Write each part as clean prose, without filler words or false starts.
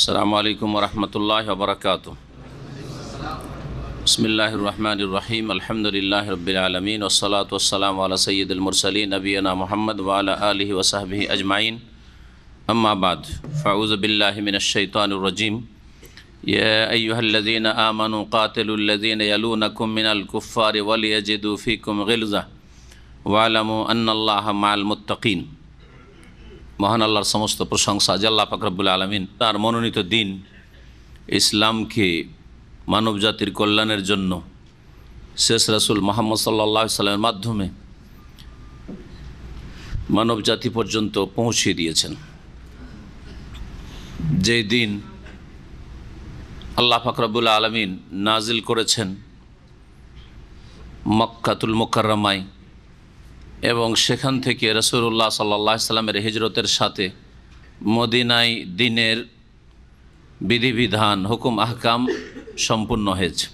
আসসালামু আলাইকুম ওরহমতুল্লাহ ওবরাকাতুহ। বিসমিল্লাহির রহমানির রহিম। আলহামদুলিল্লাহি রাব্বিল আলামিন ওয়াসসালাতু ওয়াসসালামু আলা সাইয়্যিদিল মুরসালিন নবিয়িনা মুহাম্মদ ওয়া আলা আলিহি ওয়া সাহবিহি আজমাইন। আম্মা বাদ, ফাউযু বিল্লাহি মিনাশ শাইতানির রাজিম। ইয়া আইয়ুহাল্লাযীনা আমানু কাতিলুল্লাযীনা ইয়ালুনাকুম মিনাল কুফফারি ওয়ালিয়াজিদু ফীকুম গিলযা ওয়া'লামু আন্নাল্লাহা মা'আল মুত্তাকিন। মহান আল্লাহর সমস্ত প্রশংসা যে আল্লাহ পাক রব্বুল আলামিন তার মনোনীত দিন ইসলামকে মানব জাতির কল্যাণের জন্য শেষ রাসূল মুহাম্মদ সাল্লাল্লাহু আলাইহি সাল্লামের মাধ্যমে মানব জাতি পর্যন্ত পৌঁছে দিয়েছেন। যেই দিন আল্লাহ পাক রব্বুল আলামিন নাজিল করেছেন মক্কাতুল মুকাররমায় এবং সেখান থেকে রাসূলুল্লাহ সাল্লাল্লাহু আলাইহি সাল্লামের হিজরতের সাথে মদিনায় দ্বীনের বিধিবিধান হুকুম আহকাম সম্পূর্ণ হয়েছে।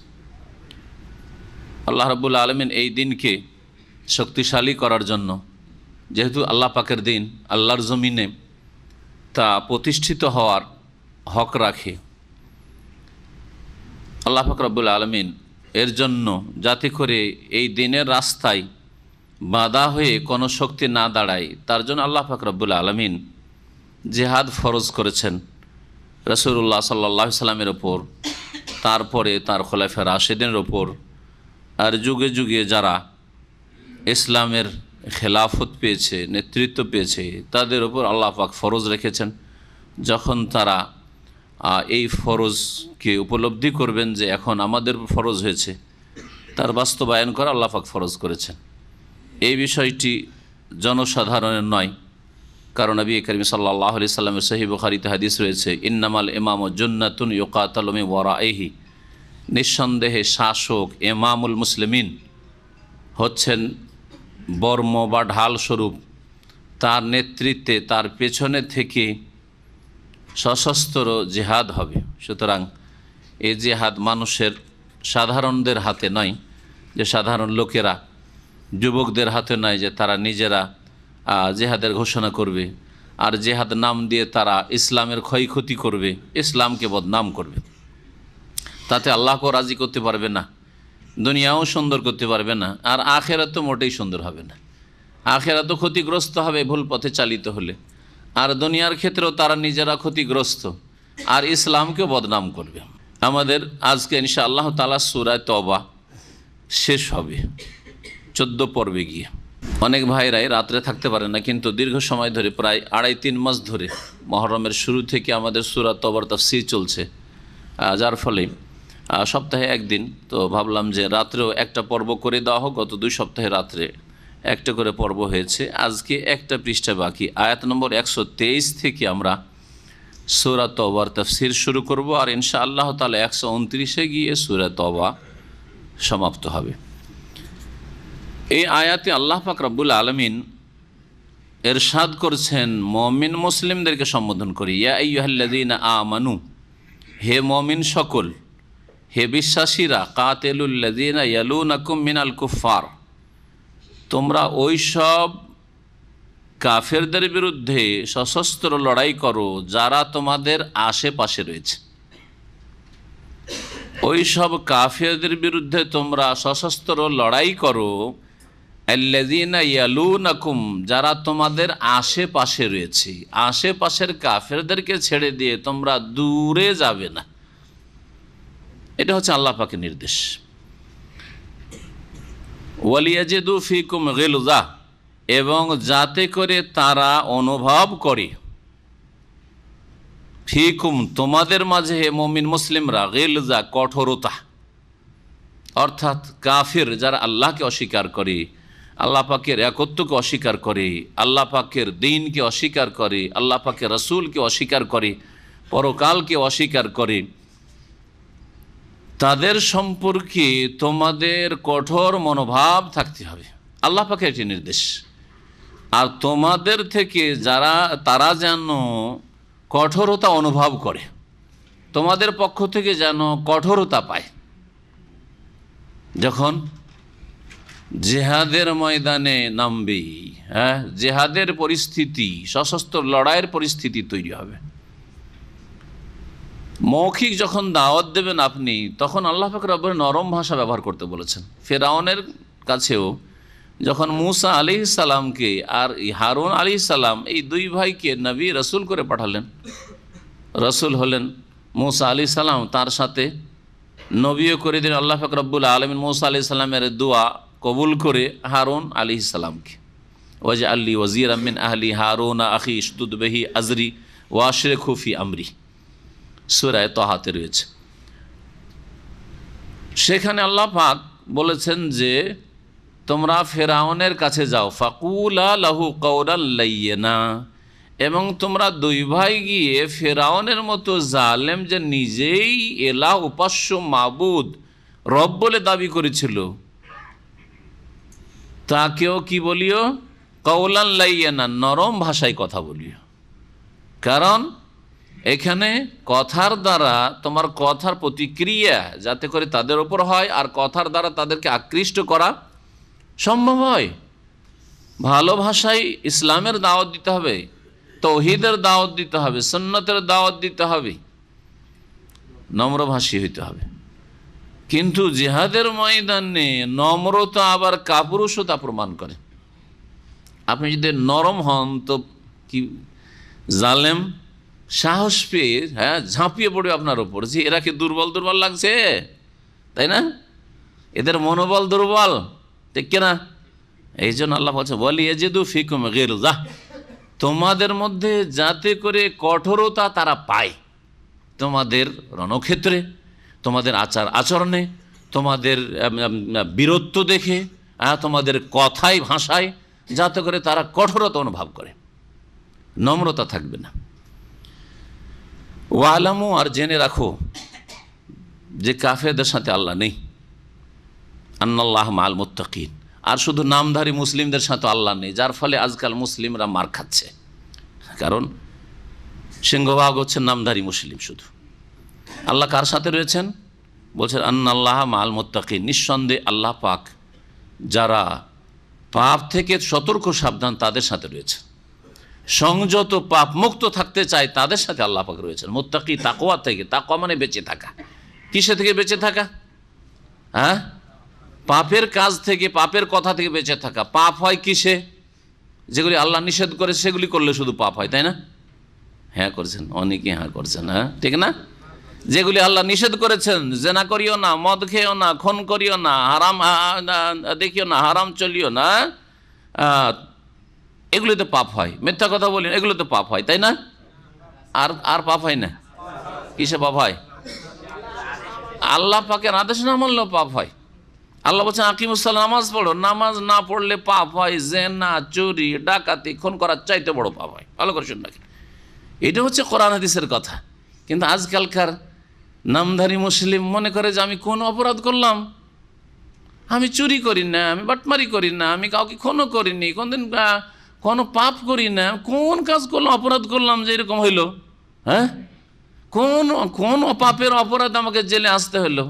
আল্লাহ রাব্বুল আলামিন এই দিনকে শক্তিশালী করার জন্য, যেহেতু আল্লাহ পাকের দিন আল্লাহর জমিনে তা প্রতিষ্ঠিত হওয়ার হক রাখে, আল্লাহ পাক রব্বুল আলামিন এর জন্য যাতে করে এই দিনের রাস্তায় বাধা হয়ে কোনো শক্তি না দাঁড়ায়, তার জন্য আল্লাহ পাক রব্বুল আলামিন জিহাদ ফরজ করেছেন রাসূলুল্লাহ সাল্লাল্লাহু আলাইহি সাল্লামের ওপর, তারপরে তার খোলাফায়ে রাশিদিনের ওপর, আর যুগে যুগে যারা ইসলামের খেলাফত পেয়েছে, নেতৃত্ব পেয়েছে, তাদের ওপর আল্লাহ পাক ফরজ রেখেছেন। যখন তারা এই ফরজকে উপলব্ধি করবেন যে এখন আমাদের ফরজ হয়েছে, তার বাস্তবায়ন করা আল্লাহ পাক ফরজ করেছেন। এই বিষয়টি জনসাধারণের নয়, কারণ নবী করিম সাল্লাল্লাহু আলাইহি সাল্লামের সহিহ বুখারীতে হাদিস রয়েছে, ইন্নামাল ইমামু জুন্নাতুন ইউকাতালু মিন ওয়ারাইহি, নিঃসন্দেহে শাসক ইমামুল মুসলিমিন হচ্ছেন বর্ম বা ঢাল স্বরূপ, তার নেতৃত্বে তার পেছনে থেকে সশস্ত্র জিহাদ হবে। সুতরাং এই জিহাদ মানুষের সাধারণদের হাতে নয়, যে সাধারণ লোকেরা যুবকদের হাতে নয় যে তারা নিজেরা জেহাদের ঘোষণা করবে আর জেহাদ নাম দিয়ে তারা ইসলামের ক্ষয়ক্ষতি করবে, ইসলামকে বদনাম করবে। তাতে আল্লাহকেও রাজি করতে পারবে না, দুনিয়াও সুন্দর করতে পারবে না, আর আখেরাত তো মোটেই সুন্দর হবে না। আখেরাত তো ক্ষতিগ্রস্ত হবে ভুল পথে চালিত হলে, আর দুনিয়ার ক্ষেত্রেও তারা নিজেরা ক্ষতিগ্রস্ত, আর ইসলামকেও বদনাম করবে। আমাদের আজকে ইনশাআল্লাহ তাআলা সূরা তওবা শেষ হবে 14 পর্বে গিয়ে। অনেক ভাইরাই রাত্রে থাকতে পারে না, কিন্তু দীর্ঘ সময় ধরে প্রায় 2.5-3 মাস ধরে মুহররমের শুরু থেকে আমাদের সূরা তওবার তাফসীর চলছে, যার ফলে সপ্তাহে একদিন তো ভাবলাম যে রাত্রেও একটা পর্ব করে দেওয়া হোক। গত 2 সপ্তাহে রাত্রে একটা করে পর্ব হয়েছে, আজকে একটা পৃষ্ঠা বাকি। আয়াত নম্বর 123 থেকে আমরা সূরা তওবার তাফসীর শুরু করব, আর ইনশাআল্লাহ তাআলা 129-এ গিয়ে সূরা তওবা সমাপ্ত হবে। এই আয়াতে আল্লাহ পাক রব্বুল আলামিন ইরশাদ করছেন মুমিন মুসলিমদেরকে সম্বোধন করে, ইয়া আইয়ুহাল্লাযীনা আমানু, হে মুমিন সকল, হে বিশ্বাসীরা, কাতিলুল্লাযীনা ইয়ালুনাকুম মিনাল কুফফার, তোমরা ওই সব কাফেরদের বিরুদ্ধে সশস্ত্র লড়াই করো যারা তোমাদের আশেপাশে রয়েছে। ওই সব কাফেরদের বিরুদ্ধে তোমরা সশস্ত্র লড়াই করো, আল্লাযীনা ইয়ালুনাকুম, যারা তোমাদের আশেপাশে রয়েছে। আশেপাশের কাফেরদেরকে ছেড়ে দিয়ে তোমরা দূরে যাবে না, এটা হচ্ছে আল্লাহ পাকের নির্দেশ। ওয়ালিয়াজিদু ফীকুম গিলযা, এবং যাতে করে তারা অনুভব করে, ফীকুম তোমাদের মাঝে, হে মুমিন মুসলিমরা, গিলযা কঠোরতা, অর্থাৎ কাফির যারা আল্লাহকে অস্বীকার করে, আল্লাহ পাকের একত্বকে অস্বীকার করে, আল্লাহ পাকের দ্বীনকে অস্বীকার করে, আল্লাহ পাকের রাসূলকে অস্বীকার করে, পরকালকে অস্বীকার করে, তাদের সম্পর্কে তোমাদের কঠোর মনোভাব থাকতে হবে। আল্লাহ পাকের একটি নির্দেশ। আর তোমাদের থেকে তারা যেন কঠোরতা অনুভব করে, তোমাদের পক্ষ থেকে যেন কঠোরতা পায়। যখন জেহাদের ময়দানে নামবে, জেহাদের পরিস্থিতি, সশস্ত্র লড়াইয়ের পরিস্থিতি তৈরি হবে, মৌখিক যখন দাওয়াত দেবেন আপনি, তখন আল্লাহ পাক রব্বুল নরম ভাষা ব্যবহার করতে বলেছেন। ফেরাউনের কাছেও যখন মুসা আলাইহিস সালামকে আর হারুন আলাইহিস সালাম এই দুই ভাইকে নবী রসুল করে পাঠালেন, রসুল হলেন মুসা আলাইহিস সালাম, তার সাথে নবীও করে দিন আল্লাহ পাক রব্বুল আলামিন মুসা আলাইহিস সালামের দোয়া কবুল করে হারুন আলাইহিস সালামকে, ওয়াজআলনি ওয়াজিরাম মিন আহলি হারুন আখি উশদুদ বিহি আজরি ওয়াশরিকহু ফি আমরি, সূরা তাহাতে রয়েছে। সেখানে আল্লাহ পাক বলেছেন যে তোমরা ফেরাউনের কাছে যাও, ফাকুলা লাহু কাওলান লাইয়িনা, এবং তোমরা দুই ভাই গিয়ে ফেরাউনের মতো জালেম যে নিজেই এলাহ উপাস্য মাবুদ রব বলে দাবি করেছিল, তাকেও কি বলিও, কাওলান লাইয়িনা, নরম ভাষায় কথা বলিও। কারণ এখানে কথার দ্বারা তোমার কথার প্রতিক্রিয়া যাতে করে তাদের ওপর হয়, আর কথার দ্বারা তাদেরকে আকৃষ্ট করা সম্ভব হয়। ভালো ভাষায় ইসলামের দাওয়াত দিতে হবে, তৌহিদের দাওয়াত দিতে হবে, সুন্নতের দাওয়াত দিতে হবে, নম্রভাষী হইতে হবে। কিন্তু জিহাদের ময়দানে নম্রতা আবার কাপুরুষতা প্রমাণ করে। আপনি যদি নরম হন তো কি জালেম সাহস পেয়ে ঝাঁপিয়ে পড়বে আপনার ওপর, যে এরা কি দুর্বল দুর্বল লাগছে, তাই না, এদের মনোবল দুর্বল, ঠিক কিনা? এই জন্য আল্লাহ বলছে ওয়ালিয়াজিদু ফিকুম গিলযা, তোমাদের মধ্যে যাতে করে কঠোরতা তারা পায়, তোমাদের রণক্ষেত্রে, তোমাদের আচার আচরণে, তোমাদের বীরত্ব দেখে, তোমাদের কথায় ভাষায়, যাতে করে তারা কঠোরতা অনুভব করে, নম্রতা থাকবে না। ওয়ালামু, আর জেনে রাখো যে কাফেরদের সাথে আল্লাহ নেই, আন্নাল্লাহ মাল মুত্তাকিন, আর শুধু নামধারী মুসলিমদের সাথে আল্লাহ নেই, যার ফলে আজকাল মুসলিমরা মার খাচ্ছে। কারণ সিংহভাগ হচ্ছে নামধারী মুসলিম শুধু। আল্লাহ কার সাথে রয়েছেন? বলছেন আন্নাল্লাহ মাল মুত্তাকিন, নিঃসন্দেহে আল্লাহ পাক যারা পাপ থেকে সতর্ক সাবধান তাদের সাথে রয়েছে, সংযত পাপ মুক্ত থাকতে চায় তাদের সাথে আল্লাহ পাক রয়েছেন। মুত্তাকি তাকওয়া থেকে, তাকওয়া মানে বেঁচে থাকা। কিসে থেকে বেঁচে থাকা? পাপের কাজ থেকে, পাপের কথা থেকে বেঁচে থাকা। পাপ হয় কিসে? যেগুলি আল্লাহ নিষেধ করে সেগুলি করলে শুধু পাপ হয়, তাই না? হ্যাঁ করছেন, অনেকে হ্যাঁ করছেন, ঠিক না? যেগুলি আল্লাহ নিষেধ করেছেন, জেনা করিও না, মদ খেও না, খুন করিও না, হারাম দেখিও না, হারাম চলিও না, এগুলিতে পাপ হয়। মিথ্যা কথা বলি, এগুলোতে পাপ হয়, তাই না? আর পাপ হয় না? কিসে পাপ হয়? আল্লাহ পাকের আদেশ না মানলেও পাপ হয়। আল্লাহ বলছেন আকিমুসসালাহ, নামাজ পড়ো। নামাজ না পড়লে পাপ হয়। জেনা, চুরি, ডাকাতি, খুন করার চাইতে বড় পাপ হয়। ভালো করে শুন রাখেন, এটা হচ্ছে কোরআন হাদিসের কথা। কিন্তু আজকালকার নামধারী মুসলিম মনে করে যে আমি কোন অপরাধ করলাম, আমি চুরি করি না, আমি বাটমারি করি না, আমি কাউকে খুনও করিনি, কোনদিন কোনো পাপ করি না, কোন কাজ করলাম, অপরাধ করলাম যে এরকম হইলো? কোন পাপের অপরাধ আমাকে জেলে আসতে হলো,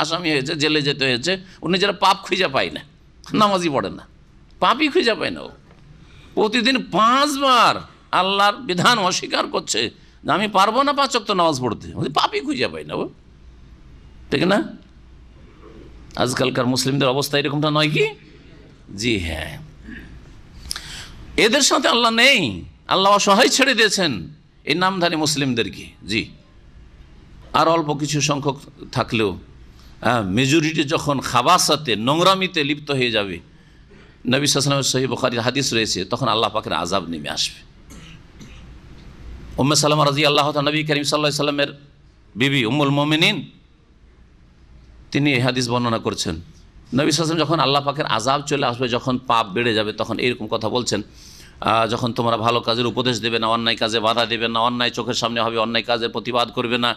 আসামি হয়েছে, জেলে যেতে হয়েছে? ও নিজেরা পাপ খুঁজে পায় না, নামাজই পড়ে না, পাপই খুঁজে পায় না। ও প্রতিদিন 5 বার আল্লাহর বিধান অস্বীকার করছে, আমি পারবো না 5 ওয়াক্ত নামাজ পড়তে, পাপই খুঁজে পায় না ও, ঠিক না? আজকালকার মুসলিমদের অবস্থা এরকমটা নয় কি? জি হ্যাঁ, এদের সাথে আল্লাহ নেই। আল্লাহ অসহায় ছেড়ে দিয়েছেন এই নামধারী মুসলিমদেরকে। জি, আর অল্প কিছু সংখ্যক থাকলেও মেজরিটি যখন খাবাসাতে, নোংরামিতে লিপ্ত হয়ে যাবে, নবী সাল্লাল্লাহু আলাইহি ওয়াসাল্লামের সহিহ বুখারীর হাদিস রয়েছে, তখন আল্লাহ পাকের আযাব নেমে আসবে। উম্মে সালামা রাদিয়াল্লাহু তাআলা, নবী করিম সাল্লাল্লাহু আলাইহি ওয়াসাল্লামের বিবি উম্মুল মুমিনিন, তিনি এই হাদিস বর্ণনা করছেন। নবী সাল্লাল্লাহু আলাইহি ওয়াসাল্লাম যখন আল্লাহ পাকের আযাব চলে আসবে, যখন পাপ বেড়ে যাবে, তখন এরকম কথা বলছেন, যখন তোমরা ভালো কাজের উপদেশ দেবে না, অন্যায় কাজে বাধা দেবে না, অন্যায় চোখের সামনে হবে, অন্যায় কাজের প্রতিবাদ করবে না,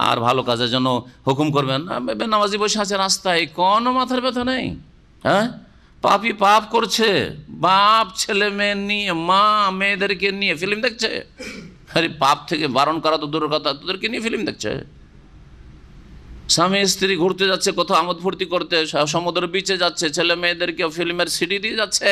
আর ভালো কাজের জন্য হুকুম করবেন না। নামাজি বসে আছে রাস্তায়, কোনো মাথার ব্যথা নেই, পাপি পাপ করছে, বাপ ছেলে মেয়ে নিয়ে, মা মেয়েদেরকে নিয়ে ফিল্ম দেখছে। আরে পাপ থেকে বারণ করা তো দূরের কথা, তোদেরকে নিয়ে ফিল্ম দেখছে। স্বামী স্ত্রী ঘুরতে যাচ্ছে, কোথাও আমোদ ফুর্তি করতে, সমুদ্র বিচে যাচ্ছে, ছেলে মেয়েদেরকে ফিল্মের সিডি দিয়ে যাচ্ছে।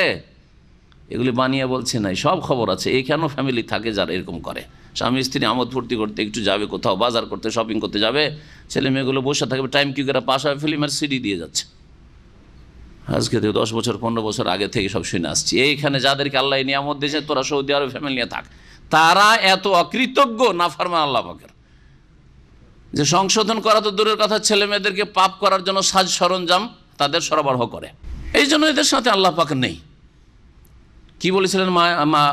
এগুলি বানিয়ে বলছে নাই, সব খবর আছে। এই কেন ফ্যামিলি থাকে যারা এরকম করে, স্বামী স্ত্রী আমোদ ফুর্তি করতে একটু যাবে, কোথাও বাজার করতে, শপিং করতে যাবে, ছেলে মেয়েগুলো বসে থাকবে, টাইম কি করে পাস হয়, ফিল্মের সিডি দিয়ে যাচ্ছে। আজকে থেকে 10 বছর 15 বছর আগে থেকে সব শুনে আসছি। এইখানে যাদেরকে আল্লাহ নিয়ামত দিয়েছে, তোরা সৌদি আরব ফ্যামিলি নিয়ে থাক, তারা এত অকৃতজ্ঞ নাফরমান আল্লাহ পাকের যে সংশোধন করা তো দূরের কথা, ছেলে মেয়েদেরকে পাপ করার জন্য সাজ সরঞ্জাম তাদের সরবরাহ করে। এই জন্য এদের সাথে আল্লাহ পাক নেই। কি বলেছিলেন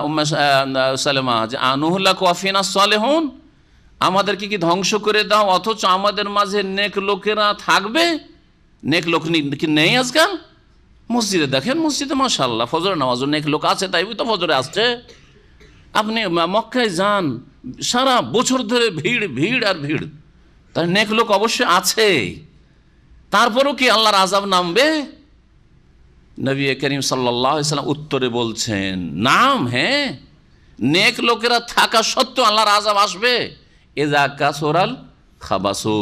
উম্মে সালেমা, যে আনুহুল্লাহ ওয়াফিনা সালেহুন, আমাদেরকে কি ধ্বংস করে দাও অথচ আমাদের মাঝে নেক লোকেরা থাকবে? নেক লোক কি নেই আজকাল? মসজিদে দেখেন, মসজিদে মাশাআল্লাহ ফজরের নামাজও নেক লোক আছে, তাই তো ফজরে আসছে। আপনি মক্কায় যান, সারা বছর ধরে ভিড় ভিড় আর ভিড়, তাই নেক লোক অবশ্যই আছে। তারপরেও কি আল্লাহর আযাব নামবে? নবী করিম সাল্লাল্লাহু আলাইহি ওয়াসাল্লাম উত্তরে বলছেন, নাম, হ্যাঁ, নেক লোকেরা থাকা সত্ত্বেও আল্লাহর আযাব আসবে। এজা কাসরাল খাবাসু,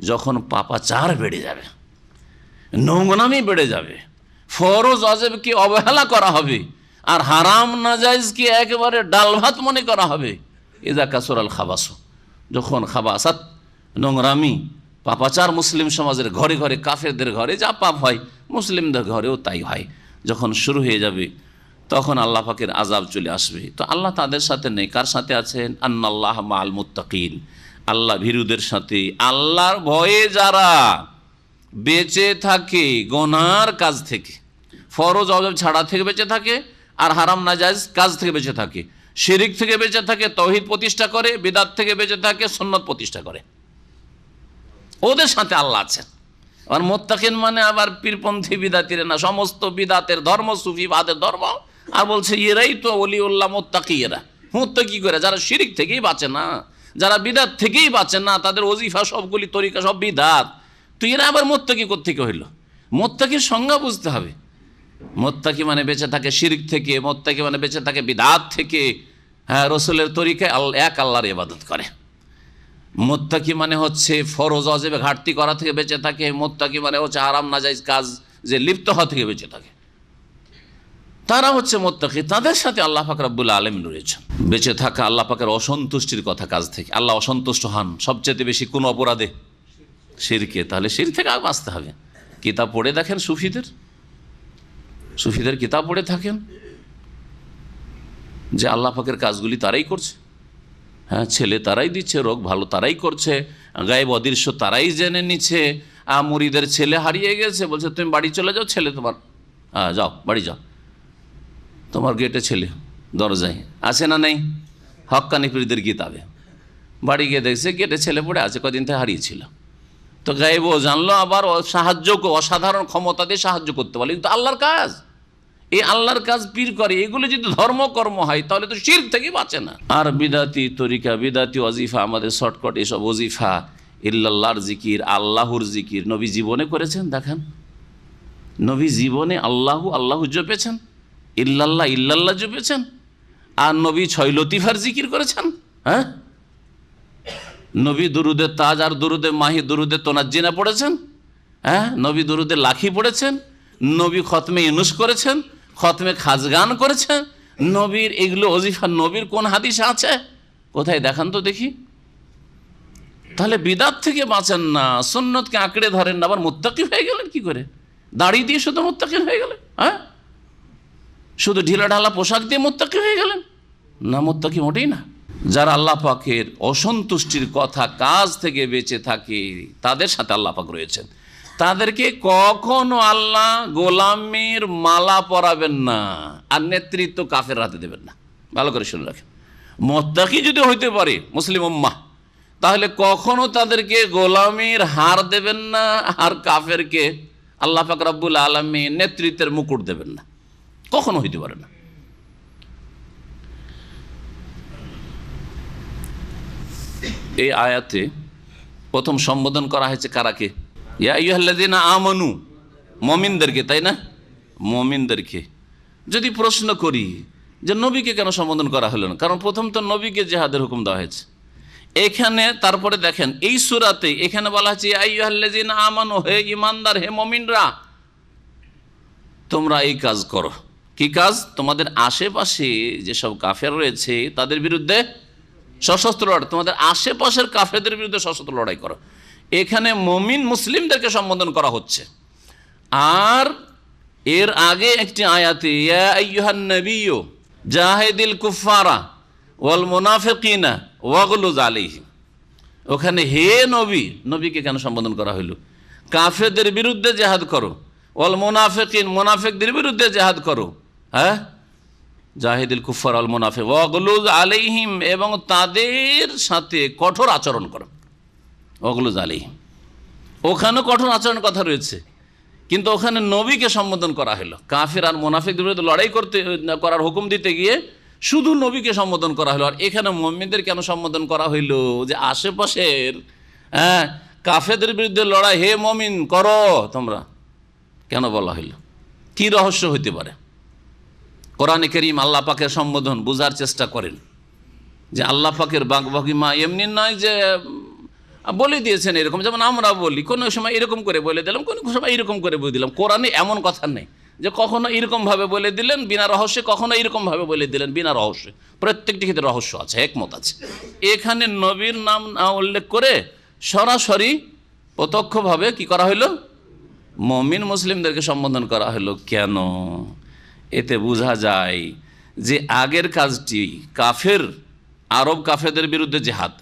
যখন পাপাচার বেড়ে যাবে, নোংরামি বেড়ে যাবে, ফরজ অজেবকে অবহেলা করা হবে, আর হারাম নাজাইজকে একেবারে ডাল ভাত মনে করা হবে। এজা কাসরাল খাবাসু, যখন খাবাসাত নোংরামি পাপাচার মুসলিম সমাজের ঘরে ঘরে, কাফেরদের ঘরে যা পাপ হয় মুসলিমদের ঘরেও তাই হয়, যখন শুরু হয়ে যাবে তখন আল্লাহ পাকের আযাব চলে আসবে। তো আল্লাহ তাদের সাথে নেই, কার সাথে আছেন? আন্নাল্লাহ মাআল মুত্তাকিন, আল্লাহ ভীরুদের সাথে। আল্লাহর ভয়ে যারা বেঁচে থাকে গুনার কাজ থেকে, ফরজ অজব ছাড়া থেকে বেঁচে থাকে, আর হারাম নাজায়েজ কাজ থেকে বেঁচে থাকে, শিরিক থেকে বেঁচে থাকে, তাওহীদ প্রতিষ্ঠা করে, বিদআত থেকে বেঁচে থাকে, সুন্নাত প্রতিষ্ঠা করে, ওদের সাথে আল্লাহ আছেন। আর মুত্তাকিন মানে আবার পীরপন্থী বিদাতিরা না, সমস্ত বিদাতের ধর্ম, সুফিবাদের ধর্ম, আর বলছে এরাই তো ওলিউল্লাহ মুত্তাকি। এরা মুত্তাকি করে যারা শিরিক থেকেই বাঁচে না, যারা বিদাত থেকেই বাঁচে না, তাদের ওজিফা সবগুলি তরিকা সব বিদাত, তো এরা আবার মুত্তাকি কোত্থেকে হইল? মুত্তাকির সংজ্ঞা বুঝতে হবে। মুত্তাকি মানে বেঁচে থাকে শিরিক থেকে, মুত্তাকি মানে বেঁচে থাকে বিদাত থেকে, হ্যাঁ, রসুলের তরিকায় এক আল্লাহর ইবাদত করে। মুত্তাকি মানে হচ্ছে ফরজ অজেবে ঘাটতি করা থেকে বেঁচে থাকে, মুত্তাকি মানে হচ্ছে হারাম নাজাইজ কাজ যে লিপ্ত হওয়া থেকে বেঁচে থাকে, তারা হচ্ছে মুত্তাকি। তাদের সাথে আল্লাহ পাক রব্বুল আলামিন রয়েছেন। বেঁচে থাকা আল্লাহ পাকের অসন্তুষ্টির কথা কাজ থেকে, আল্লাহ অসন্তুষ্ট হন সবচেয়ে বেশি কোন অপরাধে? শিরকে। তাহলে শির থেকে আগে বাঁচতে হবে। কিতাব পড়ে দেখেন, সুফিদের কিতাব পড়ে থাকেন যে আল্লাহ পাকের কাজগুলি তারাই করছে, হ্যাঁ, ছেলে তারাই দিচ্ছে, রোগ ভালো তারাই করছে, গায়েব অদৃশ্য তারাই জেনে নিচ্ছে। মুরিদের ছেলে হারিয়ে গেছে, বলছে তুমি বাড়ি চলে যাও, ছেলে তোমার, যাও বাড়ি যাও, তোমার গেটে ছেলে দরজায় আছে না নেই? হক্কানি পীরদের কিতাবে। বাড়ি গিয়ে দেখছে গেটে ছেলে পড়ে আছে, কদিন থেকে হারিয়েছিল। তো গায়েবও জানলো, আবার সাহায্য, অসাধারণ ক্ষমতা দিয়ে সাহায্য করতে পারে, কিন্তু আল্লাহর কাজ, এই আল্লাহর কাজ পীর করে, এগুলো যদি ধর্মকর্ম হয় তাহলে তো শিরক থেকে বাঁচে না। আর বিদাতি তরিকা, বিদাতি ওয়াজিফা, আমাদের শর্টকাট এসব ওয়াজিফা, ইল্লাল্লাহর জিকির, আল্লাহর জিকির নবী জীবনে করেছেন? দেখেন, নবী জীবনে আল্লাহু আল্লাহু জপেছেন, ইল্লাল্লাহ ইল্লাল্লাহ জপেছেন, আর নবী 6 লতিফার জিকির করেছেন। হ্যাঁ, নবী দুরুদে তাজ আর দুরুদে মাহি, দুরুদে তোনাজ্জিনা পড়েছেন। হ্যাঁ, নবী দুরুদে লাখি পড়েছেন, নবী খতমে ইউনুস করেছেন, খতমে খাজগান করেছেন। নবীর এগুলো ওজিফা নবীর কোন হাদিসে আছে? কোথায় দেখান তো দেখি। তাহলে বিদাত থেকে বাঁচেন না, সুন্নতকে আঁকড়ে ধরেন না, আবার মুত্তাকি হয়ে গেলেন কি করে? দাড়ি দিয়ে শুধু মুত্তাকি হয়ে গেলেন? হ্যাঁ, শুধু ঢিলা ঢালা পোশাক দিয়ে মুত্তাকি হয়ে গেলেন? না, মুত্তাকি মোটেই না। যারা আল্লাহ পাকের অসন্তুষ্টির কথা কাজ থেকে বেঁচে থাকে, তাদের সাথে আল্লাহ পাক রয়েছেন। তাদেরকে কখনো আল্লাহ গোলামির মালা পরাবেন না, আর নেতৃত্ব কাফের হাতে দেবেন না। ভালো করে শুনে রাখেন, মুত্তাকি যদি হইতে পারে মুসলিম উম্মাহ, তাহলে কখনো তাদেরকে গোলামির হার দেবেন না, আর কাফেরকে আল্লাহ পাক রব্বুল আলামিন নেতৃত্বের মুকুট দেবেন না, কখনো হইতে পারে না। এই আয়াতে প্রথম সম্বোধন করা হয়েছে কারাকে? ইয়া আইয়ুহাল্লাযীনা আমানু, মুমিনদেরকে, তাই না? মুমিনদেরকে। যদি প্রশ্ন করি যে নবীকে কেন সম্বোধন করা হলো না, কারণ প্রথম তো নবীকে জিহাদের হুকুম দেওয়া হয়েছে। এখানে তারপরে দেখেন এই সূরাতে এখানে বলা হচ্ছে ইয়া আইয়ুহাল্লাযীনা আমানু, হে ঈমানদার, হে মুমিনরা, তোমরা এই কাজ করো। কি কাজ? তোমাদের আশেপাশে যেসব কাফের রয়েছে তাদের বিরুদ্ধে সশস্ত্র লড়াই, তোমাদের আশেপাশের কাফেরদের বিরুদ্ধে সশস্ত্র লড়াই করো। এখানে মুমিন মুসলিমদেরকে সম্বোধন করা হচ্ছে। আর এর আগে একটি আয়াতে ইয়া আইয়ুহান নাবিয়্যু জাহিদিল কুফারা ওয়াল মুনাফিকিনা ওয়াগলুজ আলাইহিম, ওখানে হে নবী, নবীকে কেন সম্বোধন করা হইল? কাফেরদের বিরুদ্ধে জেহাদ করো, ওয়াল মুনাফিকিন, মুনাফিকদের বিরুদ্ধে জেহাদ করো, হ্যাঁ, জাহিদুল কুফার আল মুনাফিক ওয়াগলুজ আলাইহিম, এবং তাদের সাথে কঠোর আচরণ করো। ওয়াগলুজ আলাইহিম, ওখানে কঠোর আচরণের কথা রয়েছে, কিন্তু ওখানে নবীকে সম্বোধন করা হলো। কাফির আর মুনাফিকদের বিরুদ্ধে লড়াই করার হুকুম দিতে গিয়ে শুধু নবীকে সম্বোধন করা হলো। আর এখানে মুমিনদের কেন সম্বোধন করা হইল? যে আশেপাশের কাফেরদের বিরুদ্ধে লড়াই হে মুমিন করো তোমরা, কেন বলা হইল? কি রহস্য হইতে পারে? কোরআনে কারীম আল্লাহ পাকের সম্বোধন বোঝার চেষ্টা করেন, যে আল্লাহ পাকের বাগবাগিমা এমনি নয় যে বলে দিয়েছেন এরকম, যেমন আমরা বলি কোনো সময় এরকম করে বলে দিলাম, কোনো সময় এরকম করে বলে দিলাম। কোরআনে এমন কথা নেই যে কখনো এরকমভাবে বলে দিলেন বিনা রহস্যে, কখনো এরকমভাবে বলে দিলেন বিনা রহস্যে। প্রত্যেকটি ক্ষেত্রে রহস্য আছে, একমত আছে। এখানে নবীর নাম না উল্লেখ করে সরাসরি প্রত্যক্ষভাবে কি করা হইল? মুমিন মুসলিমদেরকে সম্বোধন করা হলো। কেন? এতে বোঝা যায় যে আগের কাজটি আরব কাফেরদের বিরুদ্ধে জেহাদ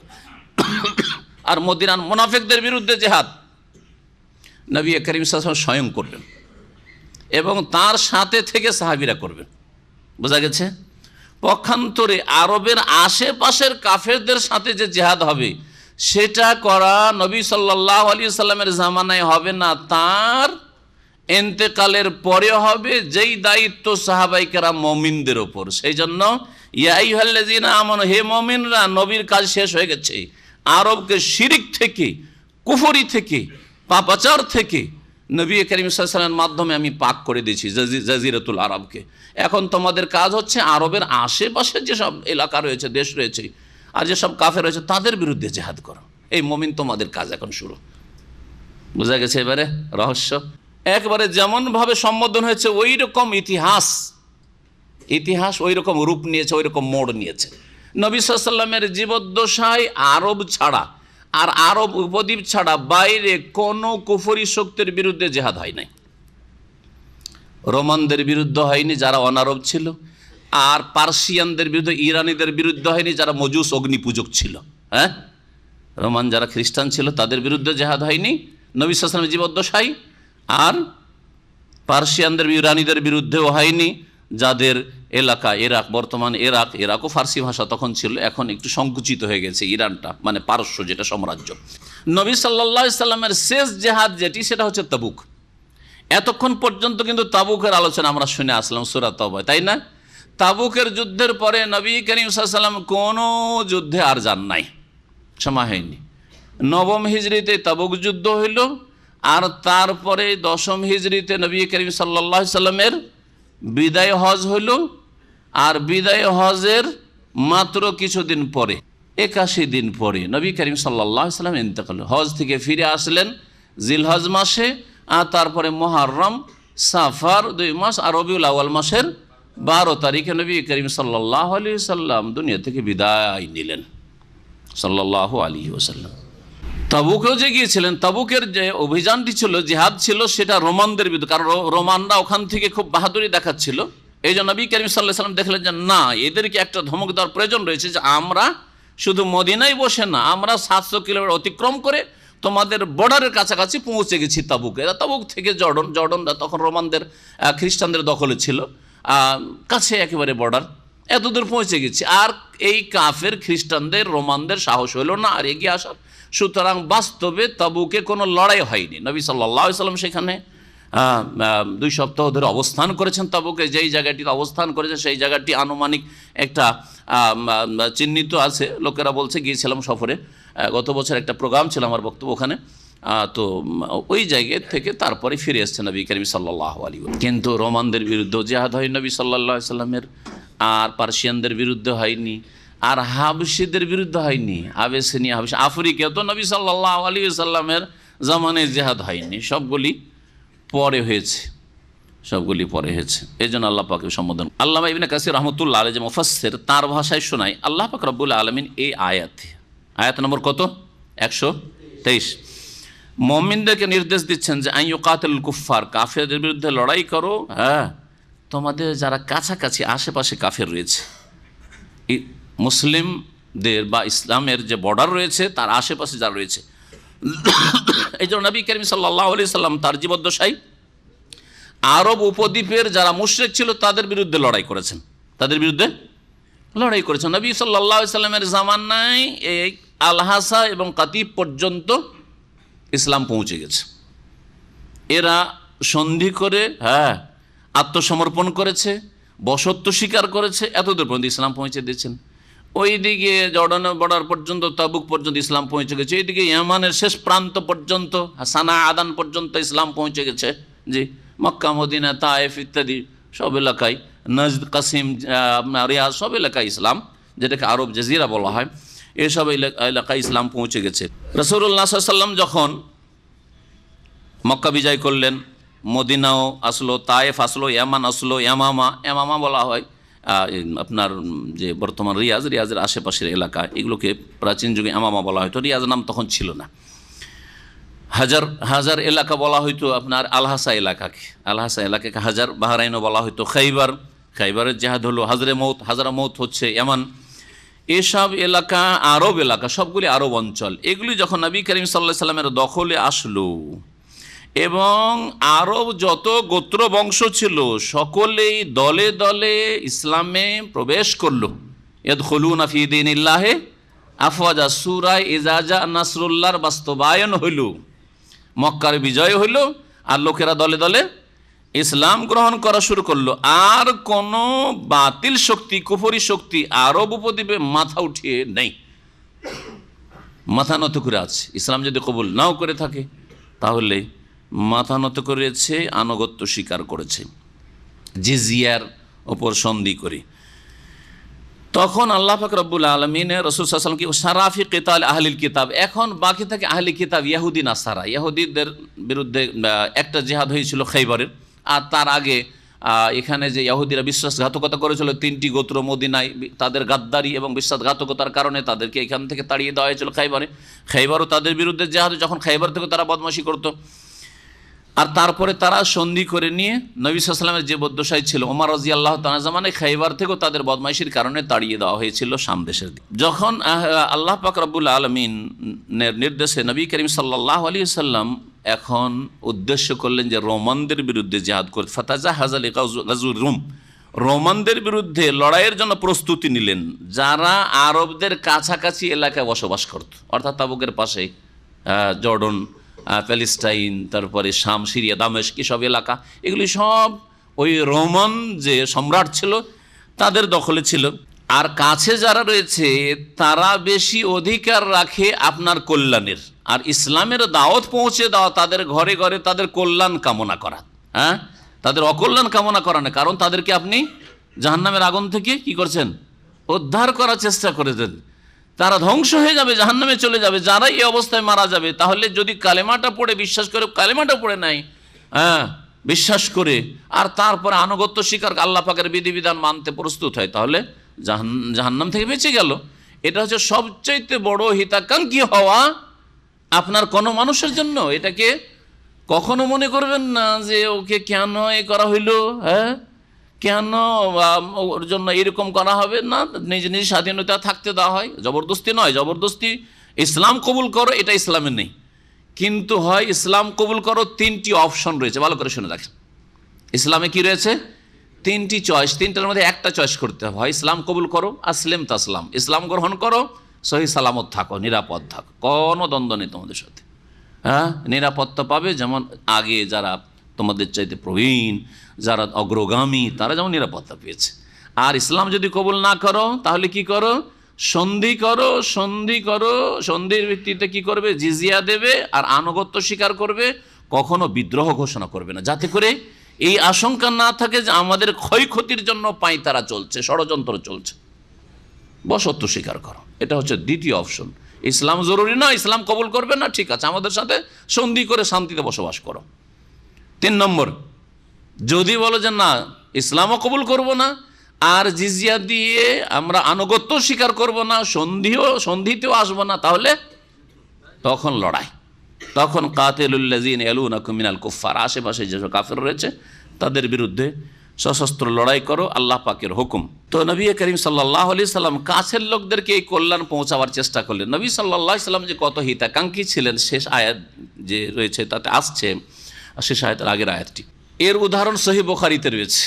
আর মদিনার মুনাফিকদের বিরুদ্ধে জেহাদ নবী করিম সাল্লাল্লাহু আলাইহি ওয়াসাল্লাম স্বয়ং করবেন এবং তার সাথে থেকে সাহাবীরা করবেন। বোঝা গেছে? পক্ষান্তরে আরবের আশেপাশের কাফেরদের সাথে যে জেহাদ হবে সেটা করা নবী সাল্লাল্লাহু আলাইহি ওয়াসাল্লামের জামানায় হবে না, তার ইন্তেকালের পরে হবে, যেই দায়িত্ব সাহাবায়ে কেরাম মুমিনদের ওপর। সেই জন্য ইয়া আইয়ুহাল্লাযীনা আমানু, হে মুমিনরা, নবীর কাজ শেষ হয়ে গেছে। আরবকে শিরিক থেকে, কুফরি থেকে, পাপাচার থেকে নবী করিম সাল্লাল্লাহু আলাইহি ওয়াসাল্লামের মাধ্যমে আমি পাক করে দিয়েছি জাজিরাতুল আরবকে। এখন তোমাদের কাজ হচ্ছে আরবের আশেপাশে যেসব এলাকা রয়েছে, দেশ রয়েছে, আর যেসব কাফের রয়েছে তাদের বিরুদ্ধে জেহাদ করো। এই মুমিন তোমাদের কাজ এখন শুরু। বোঝা গেছে এবারে রহস্য? একবারে যেমনভাবে সম্বোধন হয়েছে ওই রকম ইতিহাস ওই রকম রূপ নিয়েছে, ওই রকম মোড় নিয়েছে। নবী সাল্লাল্লাহু আলাইহি ওয়াসাল্লামের জীবদ্দশায় আরব ছাড়া আর আরব উপদ্বীপ ছাড়া বাইরে কোনো কুফরি শক্তির বিরুদ্ধে জেহাদ হয় নাই। রোমানদের বিরুদ্ধে হয়নি যারা অনারব ছিল, আর পার্সিয়ানদের বিরুদ্ধে, ইরানিদের বিরুদ্ধে হয়নি যারা মজুস অগ্নি পূজক ছিল। হ্যাঁ, রোমান যারা খ্রিস্টান ছিল তাদের বিরুদ্ধে জেহাদ হয়নি নবী সাল্লাল্লাহু আলাইহি ওয়াসাল্লামের জীবদ্দশায়, আর পার্সিয়ানদের, ইরানিদের বিরুদ্ধেও হয়নি যাদের এলাকা ইরাক, বর্তমান ইরাকও ফার্সি ভাষা তখন ছিল, এখন একটু সংকুচিত হয়ে গেছে ইরানটা, মানে পারস্য যেটা সাম্রাজ্য। নবী সাল্লাল্লাহু আলাইহি ওয়াসাল্লামের শেষ জেহাদ যেটি, সেটা হচ্ছে তাবুক। এতক্ষণ পর্যন্ত কিন্তু তাবুকের আলোচনা আমরা শুনে আসলাম সূরা তাওবায়, তাই না? তাবুকের যুদ্ধের পরে নবী করিম সাল্লাল্লাহু আলাইহি ওয়াসাল্লাম কোনো যুদ্ধে আর যান নাই, সময় হয়নি। 9ম হিজরিতে তাবুক যুদ্ধ হইল, আর তারপরে 10ম হিজরিতে নবী করিম সাল্লাল্লাহু আলাইহি ওয়াসাল্লামের বিদায় হজ হইল। আর বিদায় হজের মাত্র কিছুদিন পরে, 81 দিন পরে নবী করিম সাল্লাল্লাহু আলাইহি ওয়াসাল্লাম ইন্তেকাল। হজ থেকে ফিরে আসলেন জিলহজ মাসে, আর তারপরে মুহররম, সাফার 2 মাস, আর রবিউল আউয়াল মাসের 12 তারিখে নবী করিম সাল্লাল্লাহু আলাইহি ওয়াসাল্লাম দুনিয়া থেকে বিদায় নিলেন সাল্লাল্লাহু আলাইহি ওয়াসাল্লাম। তাবুকেও যে গিয়েছিলেন, তাবুকের যে অভিযানটি ছিল, জিহাদ ছিল, সেটা রোমানদের বিরুদ্ধে, কারণ রোমানরা ওখান থেকে খুব বাহাদুরি দেখাচ্ছিল। এই জন্য নবী করিম সাল্লাল্লাহু আলাইহি ওয়াসাল্লাম দেখলেন যে না, এদেরকে একটা ধমক দেওয়ার প্রয়োজন রয়েছে, যে আমরা শুধু মদিনায় বসে না, আমরা 700 কিলোমিটার অতিক্রম করে তোমাদের বর্ডারের কাছাকাছি পৌঁছে গেছি তাবুকে। তাবুক থেকে জর্ডন তখন রোমানদের, খ্রিস্টানদের দখলে ছিল, কাছে একেবারে বর্ডার, এতদূর পৌঁছে গেছি। আর এই কাফের খ্রিস্টানদের, রোমানদের সাহস হলো না আর এগিয়ে আসার। সুতরাং বাস্তবে তাবুকে কোনো লড়াই হয়নি। নবী সাল্লাল্লাহু আলাইহি ওয়াসাল্লাম সেখানে 2 সপ্তাহ ধরে অবস্থান করেছেন। তাবুকে যেই জায়গাটিতে অবস্থান করেছে সেই জায়গাটি আনুমানিক একটা চিহ্নিত আছে, লোকেরা বলছে, গিয়েছিলাম সফরে, গত বছর একটা প্রোগ্রাম ছিল আমার বক্তব্য ওখানে, তো ওই জায়গা থেকে তারপরে ফিরে এসছে নবী করিম সাল্লাল্লাহু আলাইহি ওয়াসাল্লাম। কিন্তু রোমানদের বিরুদ্ধেও জিহাদ হয় নবী সাল্লাল্লাহু আলাইহি ওয়াসাল্লামের, আর পার্সিয়ানদের বিরুদ্ধে হয়নি, আর হাবশিদের বিরুদ্ধে হয়নি। আবেসিনিয়া, হাবশি, আফ্রিকা তো নবী সাল্লাল্লাহু আলাইহি ওয়াসাল্লামের জামানায় জিহাদ হয়নি, সবগুলি পরে হয়েছে। সবগুলি পরে হয়েছে। এই জন্য আল্লাহ পাকে সম্বোধন। আল্লামা ইবনে কাসির রহমতুল্লাহ আলাইহি যে মুফাসসির, তার ভাষায় শোনায় আল্লাহ পাক রব্বুল আলামিন এই আয়াত নম্বর কত, 123, মুমিনদেরকে নির্দেশ দিচ্ছেন যে আন ইউকাতিলুল কুফফার, কাফেরদের বিরুদ্ধে লড়াই করো। হ্যাঁ, তোমাদের যারা কাছাকাছি আশেপাশে কাফের রয়েছে, মুসলিমদের বা ইসলামের যে বর্ডার রয়েছে তার আশেপাশে যারা রয়েছে, এই জন্য নবী করিম সাল্লাল্লাহু আলাইহি সাল্লাম তার জীবদ্দশায় আরব উপদ্বীপের যারা মুশরিক ছিল তাদের বিরুদ্ধে লড়াই করেছেন, নবী সাল্লাল্লাহু আলাইহি সাল্লামের জামানায় এই আল-হাসা এবং কাতিব পর্যন্ত ইসলাম পৌঁছে গেছে। এরা সন্ধি করে আত্মসমর্পণ করেছে, বশত্ব স্বীকার করেছে, এতদূর পর্যন্ত ইসলাম পৌঁছে দিয়েছেন। ওইদিকে জর্ডানের বর্ডার পর্যন্ত, তাবুক পর্যন্ত ইসলাম পৌঁছে গেছে। এইদিকে ইয়ামানের শেষ প্রান্ত পর্যন্ত, সানা আদান পর্যন্ত ইসলাম পৌঁছে গেছে। জি, মক্কা, মদিনা, তায়েফ ইত্যাদি সব এলাকায়, নজদ, কাসিম, রিয়াজ, সব এলাকায় ইসলাম, যেটাকে আরব জাজিরা বলা হয়, এসব এলাকায় ইসলাম পৌঁছে গেছে। রাসূলুল্লাহ সাল্লাল্লাহু আলাইহি ওয়াসাল্লাম যখন মক্কা বিজয় করলেন, মদিনাও আসলো, তায়েফ আসলো, ইয়ামান আসলো, ইয়ামামা বলা হয় আপনার যে বর্তমান রিয়াজের আশেপাশের এলাকা, এগুলোকে প্রাচীন যুগে ইয়ামামা বলা হয়তো, রিয়াজ নাম তখন ছিল না। হাজার এলাকা বলা হয়তো আপনার আল-হাসা এলাকাকে হাজার, বাহরাইনও বলা হয়তো খাইবারের জেহাদ হলো হাজারামৌত হচ্ছে ইয়ামান। এসব এলাকা আরব এলাকা, সবগুলি আরব অঞ্চল। এগুলি যখন নবী করিম সাল্লাল্লাহু আলাইহি সাল্লামের দখলে আসলো এবং আরব যত গোত্র বংশ ছিল সকলেই দলে দলে ইসলামে প্রবেশ করলো। ইয়াদখুলুনা ফি দীনিল্লাহি আফওয়াজা, সূরা ইজা জা নাসরুল্লাহর বাস্তবায়ন হইল, মক্কার বিজয় হইল, আর লোকেরা দলে দলে ইসলাম গ্রহণ করা শুরু করলো। আর কোনো বাতিল শক্তি, কুফরি শক্তি আরব উপদ্বীপে মাথা উঠিয়ে নেই, মাথা নত করে আছে। ইসলাম যদি কবুল নাও করে থাকে তাহলে মাথা নত করেছে, আনুগত্য স্বীকার করেছে, জিজিয়ার ওপর সন্ধি করে। তখন আল্লাহ পাক রব্বুল আলামিন রাসূল সাল্লাল্লাহু আলাইহি ওয়াসাল্লাম কি সারাফি কিতাল আহলিল কিতাব, এখন বাকি থাকে আহলি কিতাব, ইহুদি নাসারা। ইহুদিদের বিরুদ্ধে একটা জিহাদ হয়েছিল খাইবারের, আর তার আগে এখানে যে ইহুদিরা বিশ্বাসঘাতকতা করেছিল, 3টি গোত্র মদিনায় তাদের গাদ্দারি এবং বিশ্বাসঘাতকতার কারণে তাদেরকে এখান থেকে তাড়িয়ে দেওয়া হয়েছিল খাইবারও তাদের বিরুদ্ধে জিহাদ, যখন খাইবার থেকে তারা বদমাশি করতো। আর তারপরে তারা সন্ধি করে নিয়ে নবী সাল্লাল্লাহু আলাইহি ওয়াসাল্লামের যে বদ্দশাই ছিল ওমর রাদিয়াল্লাহু তাআলা জামানে, খাইবার থেকেও তাদের বদমাইশির কারণে তাড়িয়ে দেওয়া হয়েছিল শাম দেশের দিকে। যখন আল্লাহ পাক রব্বুল আলামিনের নির্দেশে নবী করিম সাল্লাল্লাহু আলাইহি ওয়াসাল্লাম এখন উদ্দেশ্য করলেন যে রোমানদের বিরুদ্ধে জিহাদ করতে, ফাতাজাহাযা লিগাজউর রুম, রোমানদের বিরুদ্ধে লড়াইয়ের জন্য প্রস্তুতি নিলেন, যারা আরবদের কাছাকাছি এলাকায় বসবাস করত, অর্থাৎ তাবুকের পাশে জর্ডন, প্যালেস্টাইন, তারপরে শাম, সিরিয়া, দামেস্ক, সব এলাকা, এগুলি সব ওই রোমান যে সম্রাট ছিল তাদের দখলে ছিল। আর কাছে যারা রয়েছে তারা বেশি অধিকার রাখে আপনার কল্যাণের, আর ইসলামের দাওয়াত পৌঁছে দেওয়া, তাদের ঘরে ঘরে তাদের কল্যাণ কামনা করা, তাদের অকল্যাণ কামনা করা না। কারণ তাদেরকে আপনি জাহান্নামের আগুন থেকে কি করছেন, উদ্ধার করার চেষ্টা করেছেন। তারা ধ্বংস হয়ে যাবে, জাহান্নামে চলে যাবে, যারা এই অবস্থায় মারা যাবে। তাহলে যদি কালেমাটা পড়ে বিশ্বাস করে, কালেমাটা পড়ে নাই, বিশ্বাস করে, আর তারপরে আনুগত্য স্বীকার, আল্লাহ পাকের বিধিবিধান মানতে প্রস্তুত হয়, তাহলে জাহান্নাম থেকে বেঁচে গেল। এটা হচ্ছে সবচাইতে বড় হিতাকাঙ্ক্ষী হওয়া আপনার কোনো মানুষের জন্য। এটাকে কখনো মনে করবেন না যে ওকে কেন এ করা হইলো, কেন ওর জন্য এরকম করা হবে না। নিজ নিজ স্বাধীনতা থাকতে দেওয়া হয়, জবরদস্তি নয়। জবরদস্তি ইসলাম কবুল করো, এটা ইসলামে নেই। কিন্তু হয় ইসলাম কবুল করো, 3টি অপশন রয়েছে, ভালো করে শুনে রাখেন। ইসলামে কি রয়েছে? 3টি চয়েস, 3টার মধ্যে একটা চয়েস করতে হবে। হয় ইসলাম কবুল করো, আসলেম তাসলাম, ইসলাম গ্রহণ করো, সহি সালামত থাকো, নিরাপদ থাকো, কোনো দ্বন্দ্ব নেই তোমাদের সাথে, নিরাপত্তা পাবে। যেমন আগে যারা তোমাদের চাইতে প্রবীণ, যারা অগ্রগামী, তারা যেমন নিরাপত্তা পেয়েছে। আর ইসলাম যদি কবুল না করো তাহলে কি করো? সন্ধি করো। সন্ধির ভিত্তিতে কি করবে? জিজিয়া দেবে আর আনুগত্য স্বীকার করবে, কখনো বিদ্রোহ ঘোষণা করবে না, যাতে করে এই আশঙ্কা না থাকে যে আমাদের ক্ষয়ক্ষতির জন্য পাঁয়তারা চলছে, ষড়যন্ত্র চলছে। বশত্ব স্বীকার করো, এটা হচ্ছে দ্বিতীয় অপশন। ইসলাম জরুরি না, ইসলাম কবুল করবে না, ঠিক আছে, আমাদের সাথে সন্ধি করে শান্তিতে বসবাস করো। 3 নম্বর, যদি বলো যে না ইসলামও কবুল করব না আর জিজিয়া দিয়ে আমরা আনুগত্য স্বীকার করব না, সন্ধিতেও আসবো না, তাহলে তখন লড়াই, তখন কাতিলুল্লাযিনা ইয়ালুনাকুম মিনাল কুফফার, আশেপাশে যেসব কাফের রয়েছে তাদের বিরুদ্ধে সশস্ত্র লড়াই করো, আল্লাহ পাকের হুকুম। তো নবী করিম সাল্লাল্লাহু আলাইহি সাল্লাম কাছের লোকদেরকে এই কল্যাণ পৌঁছাবার চেষ্টা করলেন। নবী সাল্লাল্লাহু আলাইহি সাল্লাম যে কত হিতাকাঙ্ক্ষী ছিলেন শেষ আয়াত যে রয়েছে তাতে আসছে, শেষ আয়াতের আগের আয়াতটি, এর উদাহরণ সহিহ বুখারীতে রয়েছে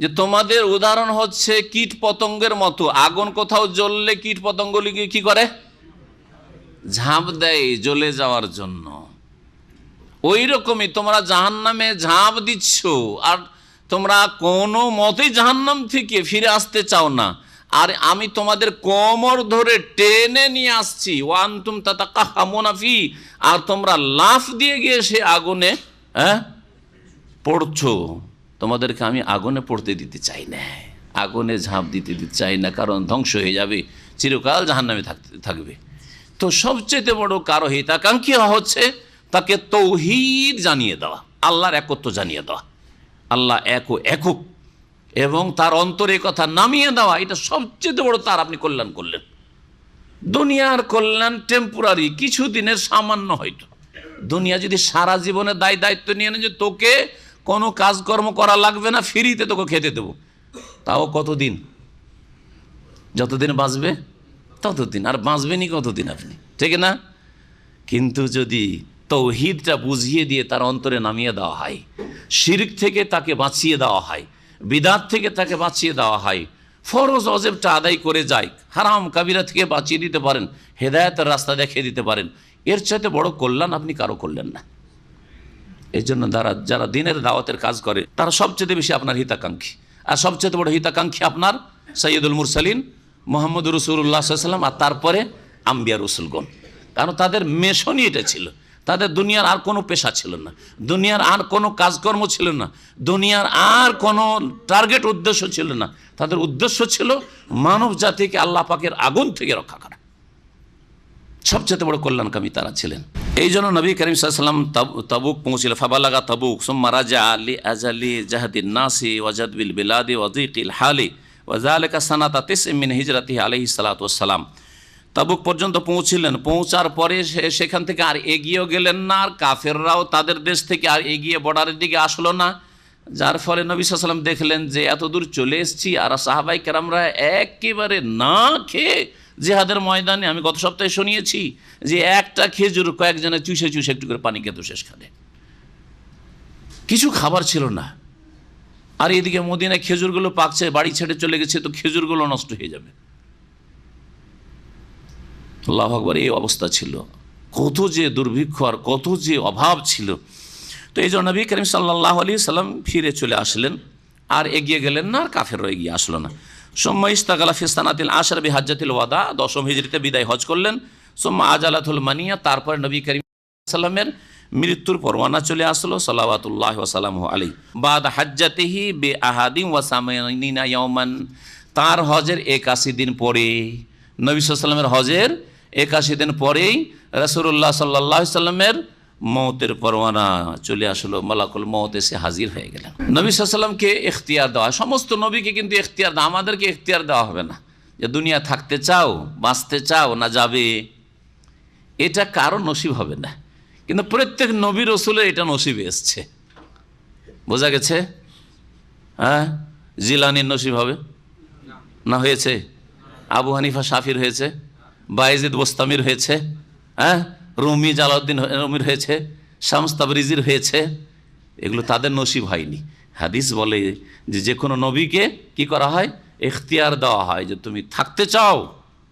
যে তোমাদের উদাহরণ হচ্ছে কীট পতঙ্গের মতো। আগুন কোথাও জ্বললে কীট পতঙ্গগুলিকে কি করে? ঝাঁপ দেয় জ্বলে যাওয়ার জন্য। ওই রকমই তোমরা জাহান্নামে ঝাঁপ দিচ্ছ আর তোমরা কোনো মতেই জাহান্নাম থেকে ফিরে আসতে চাও না, আর আমি তোমাদের কোমর ধরে টেনে নিয়ে আসছি, ওয়ান্তুম তাতাকাহামুনা ফি, আর তোমরা লাফ দিয়ে গিয়ে সে আগুনে পড়ছো। তোমাদেরকে আমি আগুনে পড়তে দিতে চাই না, আগুনে ঝাঁপ দিতে চাই না, কারণ ধ্বংস হয়ে যাবে, চিরকাল জাহান্নামে থাকবে। তো সবচেয়ে বড় কারো হিতাকাঙ্ক্ষী হচ্ছে তাকে তৌহিদ জানিয়ে দেওয়া, আল্লাহর একত্ব জানিয়ে দেওয়া, আল্লাহ একক এবং তার অন্তরে কথা নামিয়ে দেওয়া। এটা সবচেয়ে বড় তার আপনি কল্যাণ করলেন। দুনিয়ার কল্যাণ টেম্পোরারি, কিছু দিনের সামান্য, হয়তো দুনিয়া যদি সারা জীবনে দায়িত্ব নিয়ে নেয় যে তোকে কোনো কাজকর্ম করা লাগবে না, ফ্রিতে তোকে খেতে দেবো, তাও কতদিন? যতদিন বাঁচবে ততদিন, আর বাঁচবেনই কতদিন আপনি, ঠিক না? কিন্তু যদি তৌহিদটা বুঝিয়ে দিয়ে তার অন্তরে নামিয়ে দেওয়া হয়, শিরক থেকে তাকে বাঁচিয়ে দেওয়া হয়, বিদআত থেকে তাকে বাঁচিয়ে দেওয়া হয়, ফরজ ওয়াজিবটা আদায় করে যায়, হারাম কাবিরা থেকে বাঁচিয়ে দিতে পারেন, হেদায়েতের রাস্তা দেখিয়ে দিতে পারেন, এর চাইতে বড় কল্যাণ আপনি কারো করলেন না। এই জন্য যারা দিনের দাওয়াতের কাজ করে তারা সবচেয়ে বেশি আপনার হিতাকাঙ্ক্ষী, আর সবচেয়ে বড় হিতাকাঙ্ক্ষী আপনার সৈয়দুল মুরসালিন মুহাম্মদ রাসূলুল্লাহ সাল্লাল্লাহু আলাইহি ওয়াসাল্লাম, আর তারপরে আম্বিয়া রসুলগণ। কারণ তাদের মিশনই এটা ছিল, তাদের দুনিয়ার আর কোনো পেশা ছিল না, দুনিয়ার আর কোনো কাজকর্ম ছিল না, দুনিয়ার আর কোনো টার্গেট উদ্দেশ্য ছিল না। তাদের উদ্দেশ্য ছিল মানব জাতিকে আল্লাহ পাকের আগুন থেকে রক্ষা করা। সবচেয়ে বড় কল্যাণকামী তারা ছিলেন। এই জন্য নবী করিম সাল্লাল্লাহু আলাইহি ওয়াসাল্লাম তাবুক পৌঁছিল, ফাবালাগা তাবুক সুম্মা রাজাআ লিআজালি জাহদিন নাসি ওয়াজাদবিল বিলাদি ওয়া যিকিল হালি ওয়া যালিকা সানাতা 9 মিন হিজরাতিহি আলাইহিস সালাতু ওয়াস সালাম। তাবুক পর্যন্ত পৌঁছিলেন, পৌঁছার পরে সেখান থেকে আর এগিয়েও গেলেন না, আর কাফেররাও তাদের দেশ থেকে আর এগিয়ে বর্ডারের দিকে আসলো না। যার ফলে নবী সাল্লাল্লাহু আলাইহি ওয়াসাল্লাম দেখলেন যে এত দূর চলে এসেছি, আর সাহাবায়ে কেরামরা একেবারে না খেয়ে জিহাদের ময়দানে, আমি গত সপ্তাহে শুনিয়েছি যে একটা খেজুর কয়েকজনে চুষে একটু করে পানি খেতে শেষ খাবে, কিছু খাবার ছিল না। আর এদিকে মদিনায় খেজুরগুলো পাকছে, বাড়ি ছেড়ে চলে গেছে, তো খেজুরগুলো নষ্ট হয়ে যাবে। আল্লাহু আকবার, এই অবস্থা ছিল। কত যে দুর্ভিক্ষ আর কত যে অভাব ছিল। তো এই জন্য নবী করিম সাল্লাল্লাহু আলাইহি সাল্লাম ফিরে চলে আসলেন, আর এগিয়ে গেলেন না, আর কাফেররা এগিয়ে আসলো না। সুম্মা ইস্তাগালা ফি সানাতিল আশর বিহাজ্জাতিল ওয়াদা, 10ম হিজরিতে বিদায় হজ করলেন। সুম্মা আজালাতুল মানিয়া, তারপরে নবী করিম সাল্লামের মৃত্যুর পরওয়ানা চলে আসলো সাল্লাওয়াতুল্লাহি ওয়া সালামুহু আলাইহি। বাদ হাজ্জাতিহি বি আহাদিন ওয়া সামানিনা ইয়াওমান, তার হজের 81 দিন পরে, নবী সাল্লাল্লাহু আলাইহি ওয়াসাল্লামের হজের 81 দিন পরেই রাসূলুল্লাহ সাল্লাল্লাহু আলাইহি ওয়াসাল্লামের মওতের পরওয়ানা চলে আসলো, মালাকুল মওত এসে হাজির হয়ে গেলেন। নবী সাল্লাল্লাহু আলাইহি ওয়াসাল্লামকে ইখতিয়ার দেওয়া, সমস্ত নবীকে কিন্তু ইখতিয়ার দেওয়া, আমাদেরকে ইখতিয়ার দেওয়া হবে না যে দুনিয়া থাকতে চাও, বাঁচতে চাও না যাবে, এটা কারো নসিব হবে না। কিন্তু প্রত্যেক নবী রসুলের এটা নসিবে এসছে, বোঝা গেছে? হ্যাঁ, জিলানির নসিব হবে না, হয়েছে? আবু হানিফা শাফির হয়েছে, বায়েজিদ বোস্তামির হয়েছে, হ্যাঁ, রুমি জালাউদ্দিন রুমির হয়েছে, শামস তাবরিজির হয়েছে, এগুলো তাদের নসিব হয়নি। হাদিস বলে যে কোনো নবীকে কি করা হয়? ইখতিয়ার দেওয়া হয় যে তুমি থাকতে চাও,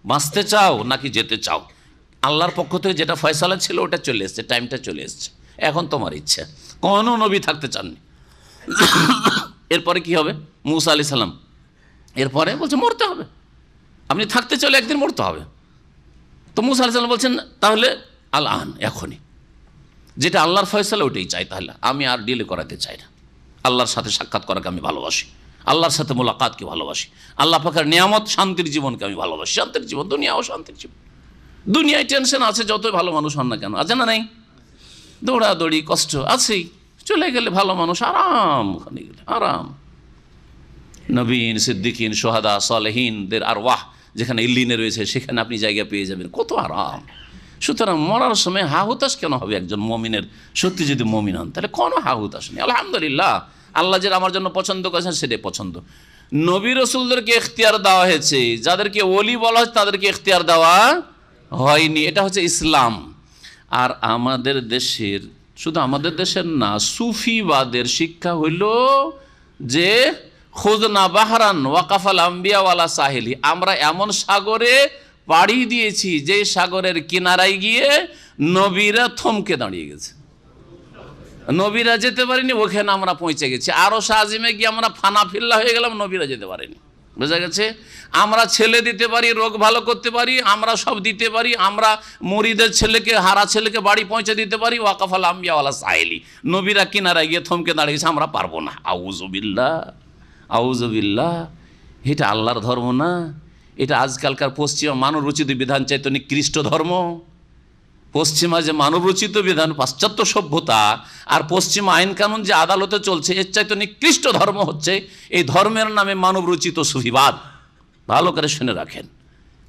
বাঁচতে চাও নাকি যেতে চাও। আল্লাহর পক্ষ থেকে যেটা ফয়সালা ছিল ওটা চলে এসছে, টাইমটা চলে এসছে, এখন তোমার ইচ্ছা। কোনো নবী থাকতে চাননি। এরপরে কি হবে? মুসা আলাইহিস সালাম, এরপরে বলছে মরতে হবে, আপনি থাকতে চলে একদিন মরতে হবে। তো মুসা আলাইহিস সালাম বলছেন তাহলে আল আন, এখনই যেটা আল্লাহর ফয়সালা ওটাই চাই, তাহলে আমি আর ডিলে করাতে চাই না। আল্লাহর সাথে সাক্ষাৎ করাকে আমি ভালোবাসি, আল্লাহর সাথে মোলাকাতকে ভালোবাসি, আল্লাহ পাকের নিয়ামত শান্তির জীবনকে আমি ভালোবাসি। শান্তির জীবন, দুনিয়াও শান্তির জীবন। দুনিয়ায় টেনশন আছে, যতই ভালো মানুষ হন না কেন, আছে না? নেই? দৌড়াদৌড়ি কষ্ট আছেই, চলে গেলে ভালো মানুষ আরাম, ওখানে গেলে আরাম। নবীন, সিদ্দিকিন, সোহাদা, সালেহিনদের আরওয়াহ যেখানে ইল্লিনে রয়েছে সেখানে আপনি জায়গা পেয়ে যাবেন, কত আরাম। সুতরাং মরার সময় হা হুতাশ কেন হবে? একজন মমিনের সত্যি যদি মমিন হন তাহলে কোনো হা হুতাশ নেই। আলহামদুলিল্লাহ, আল্লাহ যেটা আমার জন্য পছন্দ করেছেন সেটাই পছন্দ। নবী রসুলদেরকে এখতিয়ার দেওয়া হয়েছে, যাদেরকে ওলি বলা হয় তাদেরকে এখতিয়ার দেওয়া হয়নি। এটা হচ্ছে ইসলাম। আর আমাদের দেশের, শুধু আমাদের দেশের না, সুফিবাদের শিক্ষা হইল যে খুদনা বাহরান ওয়াকাফাল আম্বিয়া ওয়ালা সাহেলি, আমরা এমন সাগরে পাড়ি দিয়েছি যে সাগরের কিনারায় গিয়ে নবীরা থমকে দাঁড়িয়ে গেছে। নবীরা যেতে পারেনি, ওখানে আমরা পৌঁছে গেছি। আরো আজিমে গিয়ে আমরা ফানা ফিল্লা হয়ে গেলাম, নবীরা যেতে পারেনি। বোঝা গেছে? আমরা ছেলে দিতে পারি, রোগ ভালো করতে পারি, আমরা সব দিতে পারি, আমরা মুরিদের ছেলেকে, হারা ছেলেকে বাড়ি পৌঁছে দিতে পারি। ওয়াকাফাল আম্বিয়া ওয়ালা সাহেলি, নবীরা কিনারায় গিয়ে থমকে দাঁড়িয়েছে, আমরা পারবো না। আউযুবিল্লাহ, আউযুবিল্লাহ। এটা আল্লাহর ধর্ম না, এটা আজকালকার পশ্চিমা মানবরচিত বিধান চাইতে নিকৃষ্ট ধর্ম। পশ্চিমা যে মানবরচিত বিধান, পাশ্চাত্য সভ্যতা আর পশ্চিমা আইন কানুন যে আদালতে চলছে, এর চাইতে নিকৃষ্ট ধর্ম হচ্ছে এই ধর্মের নামে মানবরচিত সুফিবাদ। ভালো করে শুনে রাখেন,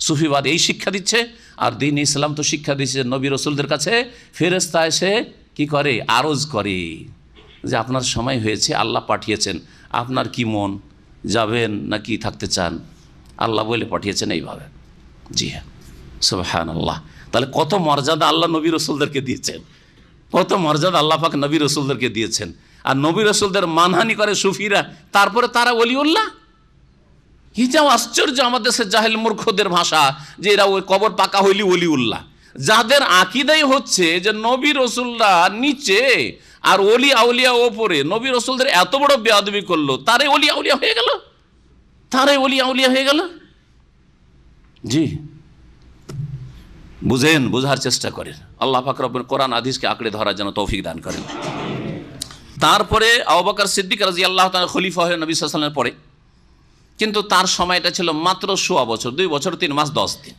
সুফিবাদ এই শিক্ষা দিচ্ছে। আর দ্বীন ইসলাম তো শিক্ষা দিচ্ছে নবী রসুলদের কাছে ফেরেশতা এসে কি করে? আরজ করে যে আপনার সময় হয়েছে, আল্লাহ পাঠিয়েছেন, আপনার কি মন, যাবেন নাকি থাকতে চান? আল্লাহ বলে পাঠিয়েছেন এইভাবে। জি হ্যাঁ, সুবহানাল্লাহ। তাহলে কত মর্যাদা আল্লাহ নবী রসুলদেরকে দিয়েছেন, কত মর্যাদা আল্লাহ পাক নবী রসুলদেরকে দিয়েছেন। আর নবী রসুলদের মানহানি করে সুফিরা, তারপরে তারা ওলিউল্লাহ। কি যাও আশ্চর্য আমাদের দেশের জাহেল মূর্খদের ভাষা, যে এরা ওই কবর পাকা হইলি ওলিউল্লাহ। যাদের আকিদাই হচ্ছে যে নবী রসুল্লাহ নিচে আর ওলি আউলিয়া ওপরে, নবী রসুলদের এত বড় বেয়াদবি করলো, তারাই ওলি আউলিয়া হয়ে গেল, তারাই ওলি আউলিয়া হয়ে গেল। জি, বুঝেন, বোঝার চেষ্টা করেন। আল্লাহ পাক রব্বুল কোরআন হাদিসকে আঁকড়ে ধরার জন্য তৌফিক দান করেন। তারপরে আবু বকর সিদ্দিক রাদিয়াল্লাহু তাআলা খলিফা হয়ে নবী সাল্লাল্লাহু আলাইহি ওয়াসাল্লামের পরে, কিন্তু তার সময়টা ছিল মাত্র ১৬ বছর, 2 বছর 3 মাস 10 দিন।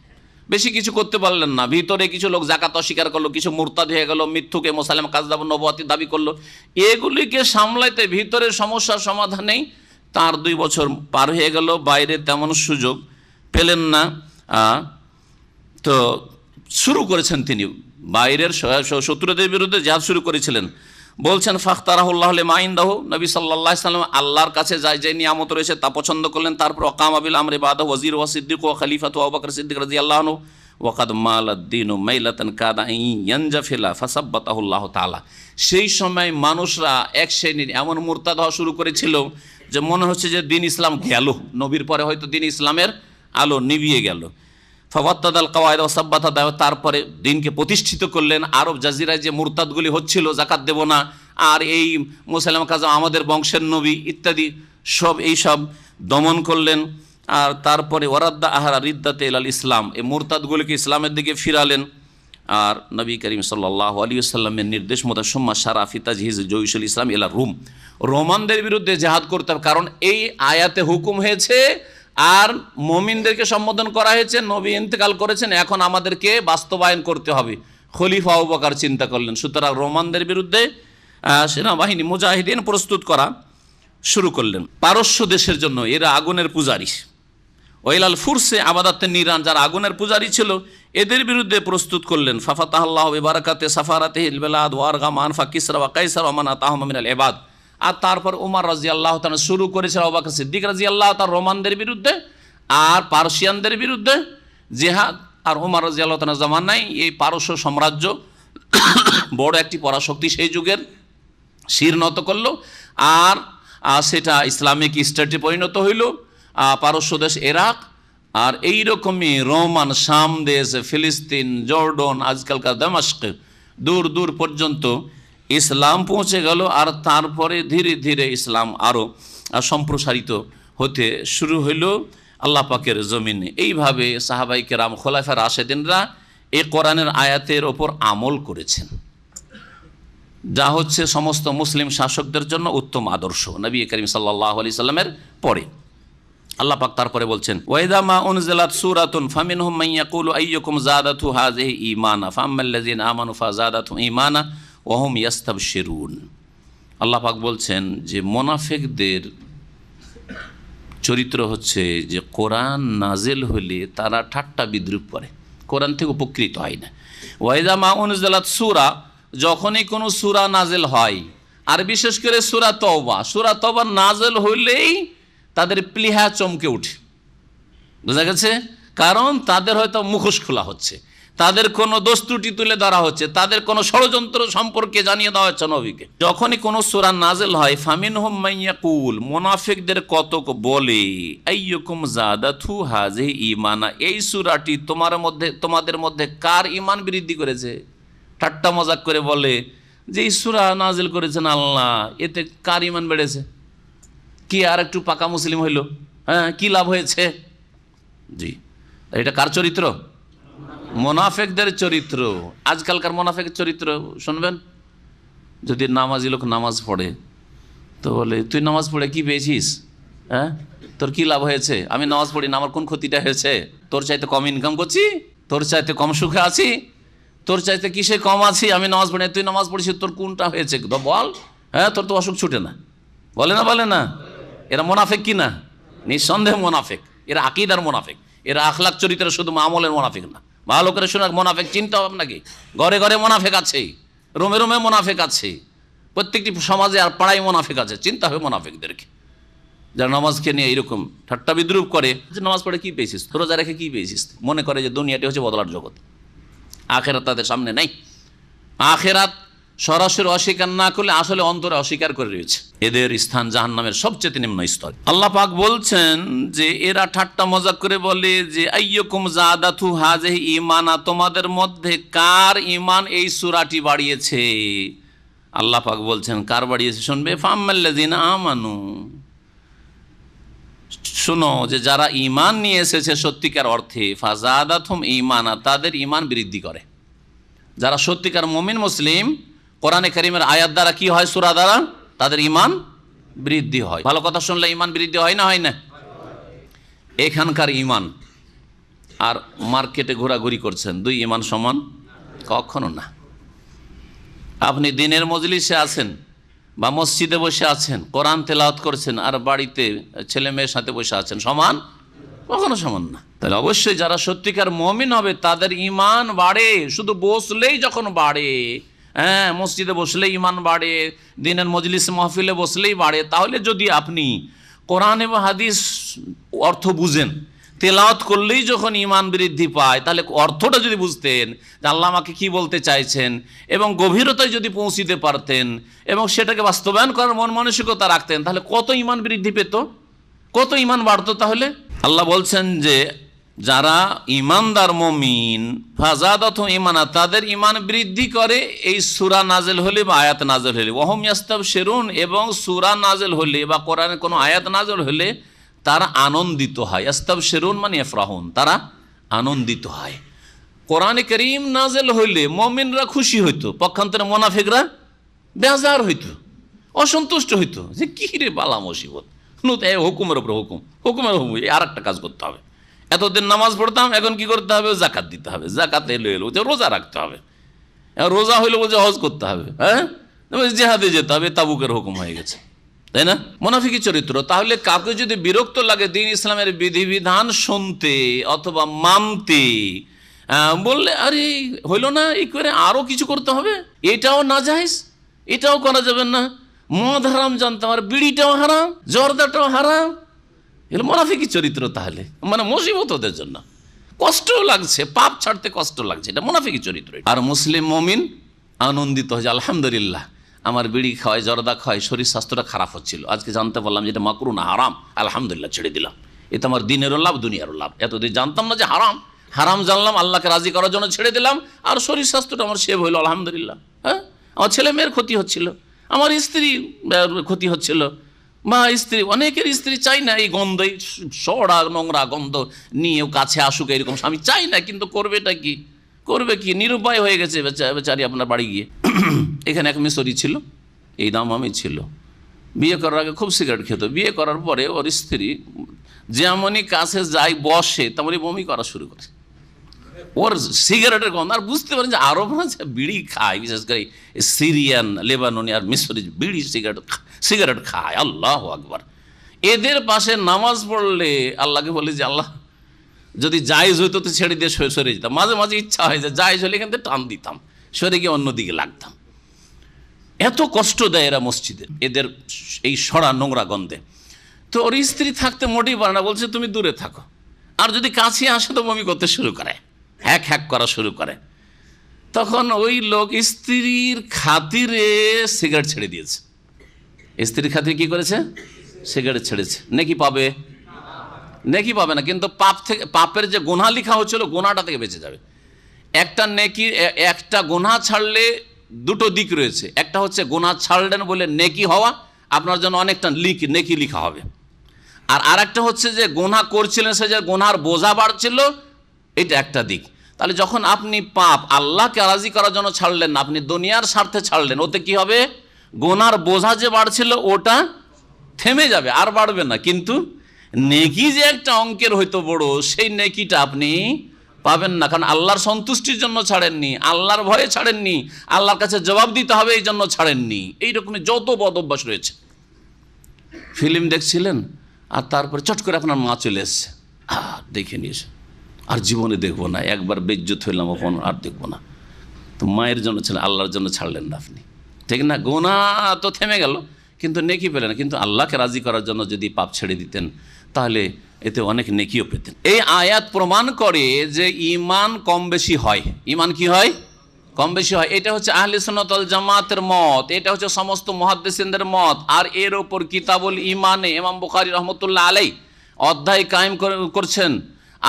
বেশি কিছু করতে পারলেন না। ভিতরে কিছু লোক জাকাত অস্বীকার করলো, কিছু মুরতাদ হয়ে গেল, মৃত্যুকে মুসাইলামা কাযযাব নবুয়তি দাবি করলো। এগুলিকে সামলাইতে ভিতরের সমস্যার সমাধান নেই। তার 2 বছর পার হয়ে গেল, বাইরে তেমন সুযোগ পেলেন না। তো শুরু করেছেন তিনি বাইরের শত্রুদের বিরুদ্ধে জিহাদ শুরু করেছিলেন। বলছেন ফাখতারাহুল্লাহ লিমা ইনদাহু, নবী সাল্লাল্লাহু আলাইহি সাল্লাম আল্লাহর কাছে যে নিয়ামত রয়েছে তা পছন্দ করলেন। তারপর ওয়াকামা বিল আমরি বাদা ওয়াজির ওয়া সিদ্দিক ওয়া খলিফাতু আবু বকর সিদ্দিক রাদিয়াল্লাহু আনহু ওয়া কাদ মালাদ-দীনু মাইলাতান কাদা ইয়ানজাফিলা ফাসাব্বাতাহুল্লাহু তাআলা। সেই সময় মানুষরা এক শ্রেণীর এমন মুরতাদ হওয়া শুরু করেছিল যে মনে হচ্ছে যে দ্বীন ইসলাম গেল, নবীর পরে হয়তো দ্বীন ইসলামের আলো নিভিয়ে গেল। ফাওয়াত্তাদাল কাওয়াইদ ওয়া সাব্বাতা দাও, তারপরে দিনকে প্রতিষ্ঠিত করলেন। আরব জাজিরায় যে মুরতাদগুলি হচ্ছিল, জাকাত দেব না, আর এই মুসাইলামা কাযযাব আমাদের বংশের নবী ইত্যাদি সব এইসব দমন করলেন। আর তারপরে ওয়ারাদ্দা আহারা রিদ্দাতে ইলাল ইসলাম, এই মুরতাদগুলিকে ইসলামের দিকে ফিরালেন। আর নবী করিম সাল্লাল্লাহু আলাইহি ওয়াসাল্লামের নির্দেশ মতো সুম্মা শারাফি তাজহিজ জয়শুল ইসলাম ইলা রুম, রোমানদের বিরুদ্ধে জিহাদ করতে হবে। কারণ এই আয়াতে হুকুম হয়েছে আর মুমিনদেরকে সম্বোধন করা হয়েছে, নবী ইন্তেকাল করেছেন, এখন আমাদেরকে বাস্তবায়ন করতে হবে। খলিফা আবু বকর চিন্তা করলেন, সুতরাং রোমানদের বিরুদ্ধে সেনাবাহিনী মুজাহিদিন প্রস্তুত করা শুরু করলেন। পারস্য দেশের জন্য এরা আগুনের পূজারী, ওয়াইলাল ফুরসে আবাদাতে নিরান, যারা আগুনের পূজারী ছিল, এদের বিরুদ্ধে প্রস্তুত করলেন। ফাফাতাহাল্লাহু বিবারাকাতে সাফারাতিহিল বিলাদ ওয়া আরগামান ফাকিসরা ওয়া কাইসার ওয়া মান আতাহুম মিনাল ইবাদ। আর তারপর উমর রাদিয়াল্লাহু তাআলা শুরু করেছিল, আবু বকর সিদ্দিক রাদিয়াল্লাহু তাআলা রোমানদের বিরুদ্ধে আর পার্সিয়ানদের বিরুদ্ধে জিহাদ। আর উমর রাদিয়াল্লাহু তাআলা জামানায় এই পারস্য সাম্রাজ্য বড় একটি পরাশক্তি সেই যুগের শির নত করলো, আর সেটা ইসলামিক স্টেটে পরিণত হইল, পারস্য দেশ ইরাক। আর এই রকমই রোমান শাম দেশ, ফিলিস্তিন, জর্ডন, আজকালকার দামেস্ক, দূর দূর পর্যন্ত ইসলাম পৌঁছে গেল। আর তারপরে ধীরে ধীরে ইসলাম আরও সম্প্রসারিত হতে শুরু হইল আল্লাহ পাকের জমিনে। এইভাবে সাহাবাই কেরাম, খোলাফা রাশেদিনরা এই কোরআনের আয়াতের ওপর আমল করেছেন, যা হচ্ছে সমস্ত মুসলিম শাসকদের জন্য উত্তম আদর্শ নবী করিম সাল্লাল্লাহু আলাইহি সাল্লামের পরে। আল্লাহ পাক তারপরে বলছেন ওয়াইদা মা উনজিলাত সূরাতুন ফামিনহুম মান ইয়াকুলু আইয়ুকুম যাদাতু হাযিহি ঈমানা ফাআম্মাল্লাযিনা আমানু ফাযাদাতুহুম ঈমানা ওয়া হুম ইয়াস্তাবশিরুন। আল্লাহ পাক বলছেন যে মোনাফেকদের চরিত্র হচ্ছে যে কোরআন নাজেল হলে তারা ঠাট্টা বিদ্রুপ করে, কোরআন থেকে উপকৃত হয় না। ওয়াইদা মা উনজিলাত সূরা, যখনই কোনো সূরা নাজেল হয়, আর বিশেষ করে সূরা তওবা নাজেল হইলেই তাদের প্লিহা চমকে ওঠে, বোঝা গেছে? কারণ তাদের হয়তো মুখোশ খোলা হচ্ছে, তাদের কোনো দোষ ত্রুটি তুলে ধরা হচ্ছে, তাদের কোনো ষড়যন্ত্র সম্পর্কে জানিয়ে দেওয়া হচ্ছে নবীকে। যখনই কোনো সূরা নাজেল হয়, ফামিনহুম মাইয়াকুল, মুনাফিকদের কতক বলে, আইয়ুকুম যাদাতহু হাযিহি ঈমানা, এই সূরাটি তোমাদের মধ্যে কার ঈমান বৃদ্ধি করেছে? ঠাট্টা মজাক করে বলে যে এই সূরা নাজিল করেছেন আল্লাহ, এতে কার ঈমান বেড়েছে? কি আর একটু পাকা মুসলিম হইল? হ্যাঁ, কি লাভ হয়েছে? জি, এটা কার চরিত্র? মোনাফেকদের চরিত্র। আজকালকার মোনাফেকের চরিত্র শুনবেন, যদি নামাজি লোক নামাজ পড়ে তো বলে, তুই নামাজ পড়ে কি পেয়েছিস? হ্যাঁ, তোর কি লাভ হয়েছে? আমি নামাজ পড়ি না, আমার কোন ক্ষতিটা হয়েছে? তোর চাইতে কম ইনকাম করছি, তোর চাইতে কম সুখে আছি, তোর চাইতে কিসে কম আছি? আমি নামাজ পড়ি, তুই নামাজ পড়িস, তোর কোনটা হয়েছে বল? হ্যাঁ, তোর তো অসুখ ছুটে না, বলে না? এরা মোনাফেক কি না? নিঃসন্দেহ মোনাফেক। এরা আকীদার মোনাফেক, এরা আখলাক চরিত্রের শুধু আমলের মোনাফেক না। ভালো করে শোনা, মোনাফেক চিনতে হবে আপনাকে। ঘরে ঘরে মোনাফেক আছে, রোমে রোমে মোনাফেক আছে, প্রত্যেকটি সমাজে আর পাড়ায় মোনাফেক আছে। চিন্তা হবে মোনাফেকদেরকে, যারা নামাজকে নিয়ে এইরকম ঠাট্টা বিদ্রুপ করে যে নামাজ পড়ে কী পেয়েছিস, রোজা রেখে কী পেয়েছিস? মনে করে যে দুনিয়াটি হচ্ছে বদলার জগৎ, আখেরাত তাদের সামনে নাই। আখেরাত সরাসরি অস্বীকার না করলে আসলে অন্তরে অস্বীকার করে রয়েছে। এদের স্থান জাহান্নামের সবচেয়ে নিম্ন স্তর। আল্লাহ পাক বলছেন যে এরা ঠাট্টা মজাক করে বলে যে আইয়ুকুম যাদাতহু হাযিহি ঈমানা, তোমাদের মধ্যে কার ঈমান এই সূরাটি বাড়িয়েছে? আল্লাহ পাক বলছেন কার বাড়িয়েছে শুনবে, ফাম্মাল্লাযিনা আমানু, শোনো যে যারা ঈমান নিয়ে এসেছে সত্যিকার অর্থে, ফাযাদাতহুম ঈমানা, তাদের ঈমান বৃদ্ধি করে। যারা সত্যিকার মুমিন মুসলিম, কোরআনে কারীমের আয়াত দ্বারা কি হয়, সূরা দ্বারা তাদের ঈমান বৃদ্ধি হয়। ভালো কথা শুনলে ঈমান বৃদ্ধি হয় না? হয় না? এখানকার ঈমান আর মার্কেটে ঘোরাঘুরি করছেন, দুই ঈমান সমান? কখনো না। আপনি দিনের মজলিসে আছেন বা মসজিদে বসে আছেন, কোরআন তেলাওয়াত করছেন, আর বাড়িতে ছেলে মেয়ের সাথে বসে আছেন, সমান? কখনো সমান না। তাহলে অবশ্যই যারা সত্যিকার মুমিন হবে তাদের ঈমান বাড়ে, শুধু বসলেই যখন বাড়ে, হ্যাঁ, মসজিদে বসলেই ঈমান বাড়ে, দিনের মজলিস মাহফিলে বসলেই বাড়ে। তাহলে যদি আপনি কোরআন এবং হাদিস অর্থ বুঝেন, তেলাওয়াত করলেই যখন ঈমান বৃদ্ধি পায়, তাহলে অর্থটা যদি বুঝতেন যে আল্লাহ আমাকে কী বলতে চাইছেন, এবং গভীরতায় যদি পৌঁছিতে পারতেন এবং সেটাকে বাস্তবায়ন করার মন মানসিকতা রাখতেন, তাহলে কত ঈমান বৃদ্ধি পেত, কত ঈমান বাড়তো। তাহলে আল্লাহ বলছেন যে যারা ঈমানদার মুমিন, ফাযাদাতহুম ঈমানা, তাদের ঈমান বৃদ্ধি করে এই সূরা নাযিল হলে বা আয়াত নাযিল হলে। ওয়াহুম ইয়াস্তাবশিরুন, এবং সূরা নাযিল হলে বা কোরআনের কোনো আয়াত নাযিল হলে তারা আনন্দিত হয়। ইয়াস্তাবশিরুন মানে ইফরাহুন, তারা আনন্দিত হয়। কোরআনে কারীম নাযিল হইলে মুমিনরা খুশি হইতো, পক্ষান্তরে মুনাফিকরা বেজার হইতো, অসন্তুষ্ট হইতো, যে কি রে বালা মুসিবত, হুকুমের উপর হুকুম, হুকুমের হুকুম, আর একটা কাজ করতে হবে। এতদিন নামাজ পড়তাম, এখন কি করতে হবে? জাকাত দিতে হবে। জাকাত এলো রোজা রাখতে হবে, রোজা হইলে বলছে হজ করতে হবে, হ্যাঁ, জিহাদে যেতে হবে, তাবুকের হুকুম হয়ে গেছে, তাই না? মুনাফিকি চরিত্র। তাহলে কাউকে যদি বিরক্ত লাগে দিন ইসলামের বিধিবিধান শুনতে অথবা মানতে, বললে আরে হইল না, এই করে আরও কিছু করতে হবে, এটাও নাজায়েজ, এটাও করা যাবে না, মদ হারাম জানতাম, আর বিড়িটাও হারাম, জর্দাটাও হারাম, এগুলো মুনাফিকি চরিত্র। তাহলে মানে মুসিবত ওদের জন্য, কষ্ট লাগছে, পাপ ছাড়তে কষ্ট লাগছে, এটা মুনাফিকি চরিত্র। আর মুসলিম মুমিন আনন্দিত হয়েছে, আলহামদুলিল্লাহ আমার বিড়ি খাওয়ায়, জর্দা খাওয়ায়, শরীর স্বাস্থ্যটা খারাপ হচ্ছিল, আজকে জানতে পারলাম যে এটা মাকরুহ না, হারাম, আলহামদুলিল্লাহ ছেড়ে দিলাম, এতে আমার দিনেরও লাভ দুনিয়ারও লাভ। এতদিন জানতাম না যে হারাম, হারাম জানলাম, আল্লাহকে রাজি করার জন্য ছেড়ে দিলাম, আর শরীর স্বাস্থ্যটা আমার সেভ হইল, আলহামদুলিল্লাহ। হ্যাঁ, আমার ছেলে মেয়ের ক্ষতি হচ্ছিল, আমার স্ত্রী ক্ষতি হচ্ছিল, বা স্ত্রী, অনেকের স্ত্রী চাই না এই গন্ধ, এই সড়া নোংরা গন্ধ নিয়েও কাছে আসুক, এরকম স্বামী চাই না, কিন্তু করবেটা কি, করবে কি, নিরুপায় হয়ে গেছে বেচারি আপনার বাড়ি গিয়ে। এখানে এক মিশরি ছিল, এই দামামি ছিল, বিয়ে করার আগে খুব সিগারেট খেত, বিয়ে করার পরে ওর স্ত্রী যেমনই কাছে যায় বসে তেমনই বমি করা শুরু করে, ওর সিগারেটের গন্ধ। আর বুঝতে পারেন যে আরবরা যে বিড়ি খায়, বিশেষ করে সিরিয়ান, লেবাননি আর মিশরি বিড়ি সিগারেট খায়, আল্লাহ আকবার। এদের পাশে নামাজ পড়লে আল্লাহকে বলে যে আল্লাহ যদি জায়েজ হইতো তো ছেড়ে দিয়ে সরে যেতাম। মাঝে মাঝে ইচ্ছা হয় যে জায়েজ হলে এখান থেকে টান দিতাম, সরে গিয়ে অন্যদিকে লাগতাম। এত কষ্ট দেয় এরা মসজিদে, এদের এই সরা নোংরা গন্ধে। তো ওর স্ত্রী থাকতে মোটেই পারে না, বলছে তুমি দূরে থাকো। আর যদি কাছে আসে তো বমি করতে শুরু করে, হ্যাক হ্যাক করা শুরু করে। তখন ওই লোক স্ত্রীর খাতিরে সিগারেট ছেড়ে দিয়েছে। স্ত্রীর খাতিরে কি করেছে? সিগারেট ছেড়েছে। নেকি পাবে? নেকি পাবে না, কিন্তু পাপের যে গুনাহ লেখা হচ্ছিল গুনাহটা থেকে বেঁচে যাবে। একটা নেকি, একটা গুনাহ ছাড়লে দুটো দিক রয়েছে। একটা হচ্ছে গুনাহ ছাড়লেন বলে নেকি হওয়া, আপনার জন্য অনেকটা নেকি লেখা হবে। আর আরেকটা হচ্ছে যে গুনাহ করছিলেন, সে যে গুনাহর বোঝা বাড়ছিল, এটা একটা দিক। তাহলে যখন আপনি পাপ আল্লাহকে রাজি করার জন্য ছাড়লেন না, আপনি দুনিয়ার স্বার্থে ছাড়লেন, ওতে কি হবে? গুনাহর বোঝা যে বাড়ছিল ওটা থেমে যাবে, আর বাড়বে না। কিন্তু নেকি যে একটা অঙ্কের হয়তো বড়, সেই নেকিটা আপনি পাবেন না, কারণ আল্লাহর সন্তুষ্টির জন্য ছাড়েননি, আল্লাহর ভয়ে ছাড়েননি, আল্লাহর কাছে জবাব দিতে হবে এই জন্য ছাড়েননি। এইরকমই যত বদ অভ্যাস রয়েছে। ফিল্ম দেখছিলেন আর তারপরে চট করে আপনার মা চলে এসছে, দেখে নিয়েছে, আর জীবনে দেখবো না, একবার বেজ্জত হইলাম, ওখান আর দেখবো না। তো মায়ের জন্য ছিলেন, আল্লাহর জন্য ছাড়লেন না আপনি, ঠিক না? গুনাহ তো থেমে গেল, কিন্তু নেকি পেলেন না। কিন্তু আল্লাহকে রাজি করার জন্য যদি পাপ ছেড়ে দিতেন তাহলে এতে অনেক নেকিও পেতেন। এই আয়াত প্রমাণ করে যে ঈমান কম বেশি হয়। ঈমান কি হয়? কম বেশি হয়। এটা হচ্ছে আহলে সুন্নাত ওয়াল জামাতের মত, এটা হচ্ছে সমস্ত মুহাদ্দিসিনদের মত। আর এর ওপর কিতাবুল ঈমানে ইমাম বুখারী রাহমাতুল্লাহ আলাইহি অধ্যায় কায়েম করছেন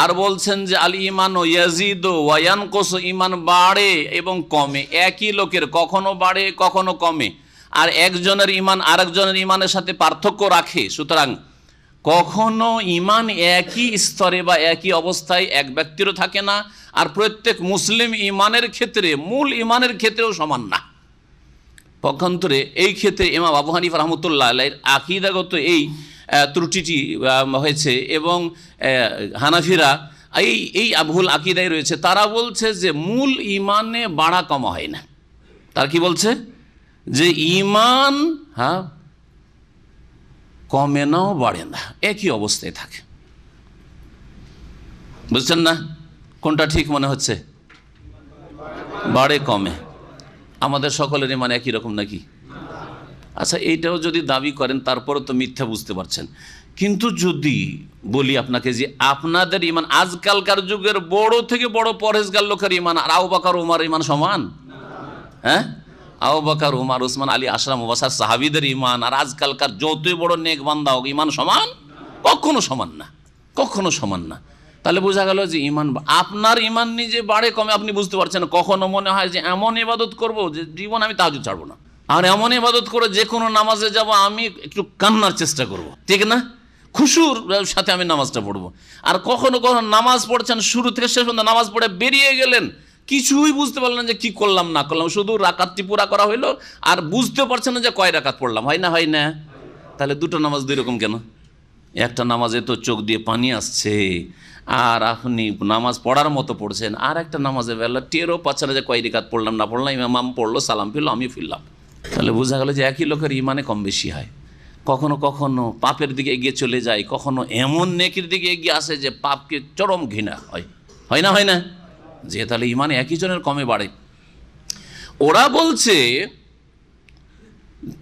আর বলছেন যে আল ঈমানু ইয়াজিদু ওয়া ইয়ানকুসু, ঈমান বাড়ে এবং কমে। একই লোকের কখনো বাড়ে কখনো কমে, আর একজনের ঈমান আরেকজনের ঈমানের সাথে পার্থক্য রাখে। সুতরাং কখনো ঈমান একই স্তরে বা একই অবস্থায় এক ব্যক্তিরও থাকে না, আর প্রত্যেক মুসলিম ঈমানের ক্ষেত্রে, মূল ঈমানের ক্ষেত্রেও সমান না। পক্ষান্তরে এই ক্ষেত্রে ইমাম আবু হানিফা রাহমাতুল্লাহ আলাইহির আকীদাগত এই ত্রুটিটি হয়েছে, এবং হানাফিরা এই ভুল আকীদায় রয়েছে। তারা বলছে যে মূল ঈমানে বাড়া কমা হয় না। তার কি বলছে? যে ঈমান কমে নাও বাড়ে না, একই অবস্থায় থাকে। বুঝছেন না? কোনটা ঠিক মনে হচ্ছে? বাড়ে কমে। আমাদের সকলের ঈমান একই রকম নাকি? আচ্ছা, এইটাও যদি দাবি করেন তারপরে তো মিথ্যা বুঝতে পারছেন। কিন্তু যদি বলি আপনাকে যে আপনাদের ঈমান আজকালকার যুগের বড় থেকে বড় পরহেজগার লোকের ঈমান আর আবু বকর ওমর ঈমান সমান? হ্যাঁ, আবু বকর ওমর ওসমান আলী আশরা মুবাশশার সাহাবীদের ঈমান আর আজকালকার যতই বড় নেক বান্দা হোক ঈমান সমান? কখনো সমান না, কখনো সমান না। তাহলে বোঝা গেল যে ঈমান, আপনার ঈমান নিজে বাড়ে কমে আপনি বুঝতে পারছেন। কখনো মনে হয় যে এমন ইবাদত করব যে জীবন আমি তাহাজ্জুদ ছাড়বো না, আর এমন ইবাদত করে যে কোনো নামাজে যাব আমি একটু কান্নার চেষ্টা করব, ঠিক না? খুশুর সাথে আমি নামাজটা পড়বো। আর কখনো কখনো নামাজ পড়ছেন, শুরু থেকে শেষ পর্যন্ত নামাজ পড়ে বেরিয়ে গেলেন, কিছুই বুঝতে পারলেন যে কি করলাম না করলাম, শুধু রাকাতটি পুরা করা হইলো আর বুঝতে পারছেন না যে কয় রাকাত পড়লাম। হয় না? হয় না? তাহলে দুটো নামাজ দুই রকম কেন? একটা নামাজে তো চোখ দিয়ে পানি আসছে আর আপনি নামাজ পড়ার মতো পড়ছেন, আর একটা নামাজে বেলা টেরও পাচ্ছে না যে কয় রাকাত পড়লাম না পড়লাম, ইমাম পড়লো, সালাম ফিরলো, আমি ফিরলাম। তাহলে বোঝা গেল যে একই লোকের ঈমানে কম বেশি হয়। কখনো কখনো পাপের দিকে এগিয়ে চলে যায়, কখনো এমন নেকির দিকে এগিয়ে আসে যে পাপকে চরম ঘৃণা হয়। হয় না? হয় না? যে তাহলে ঈমান একই জনের কমে বাড়ে। ওরা বলছে,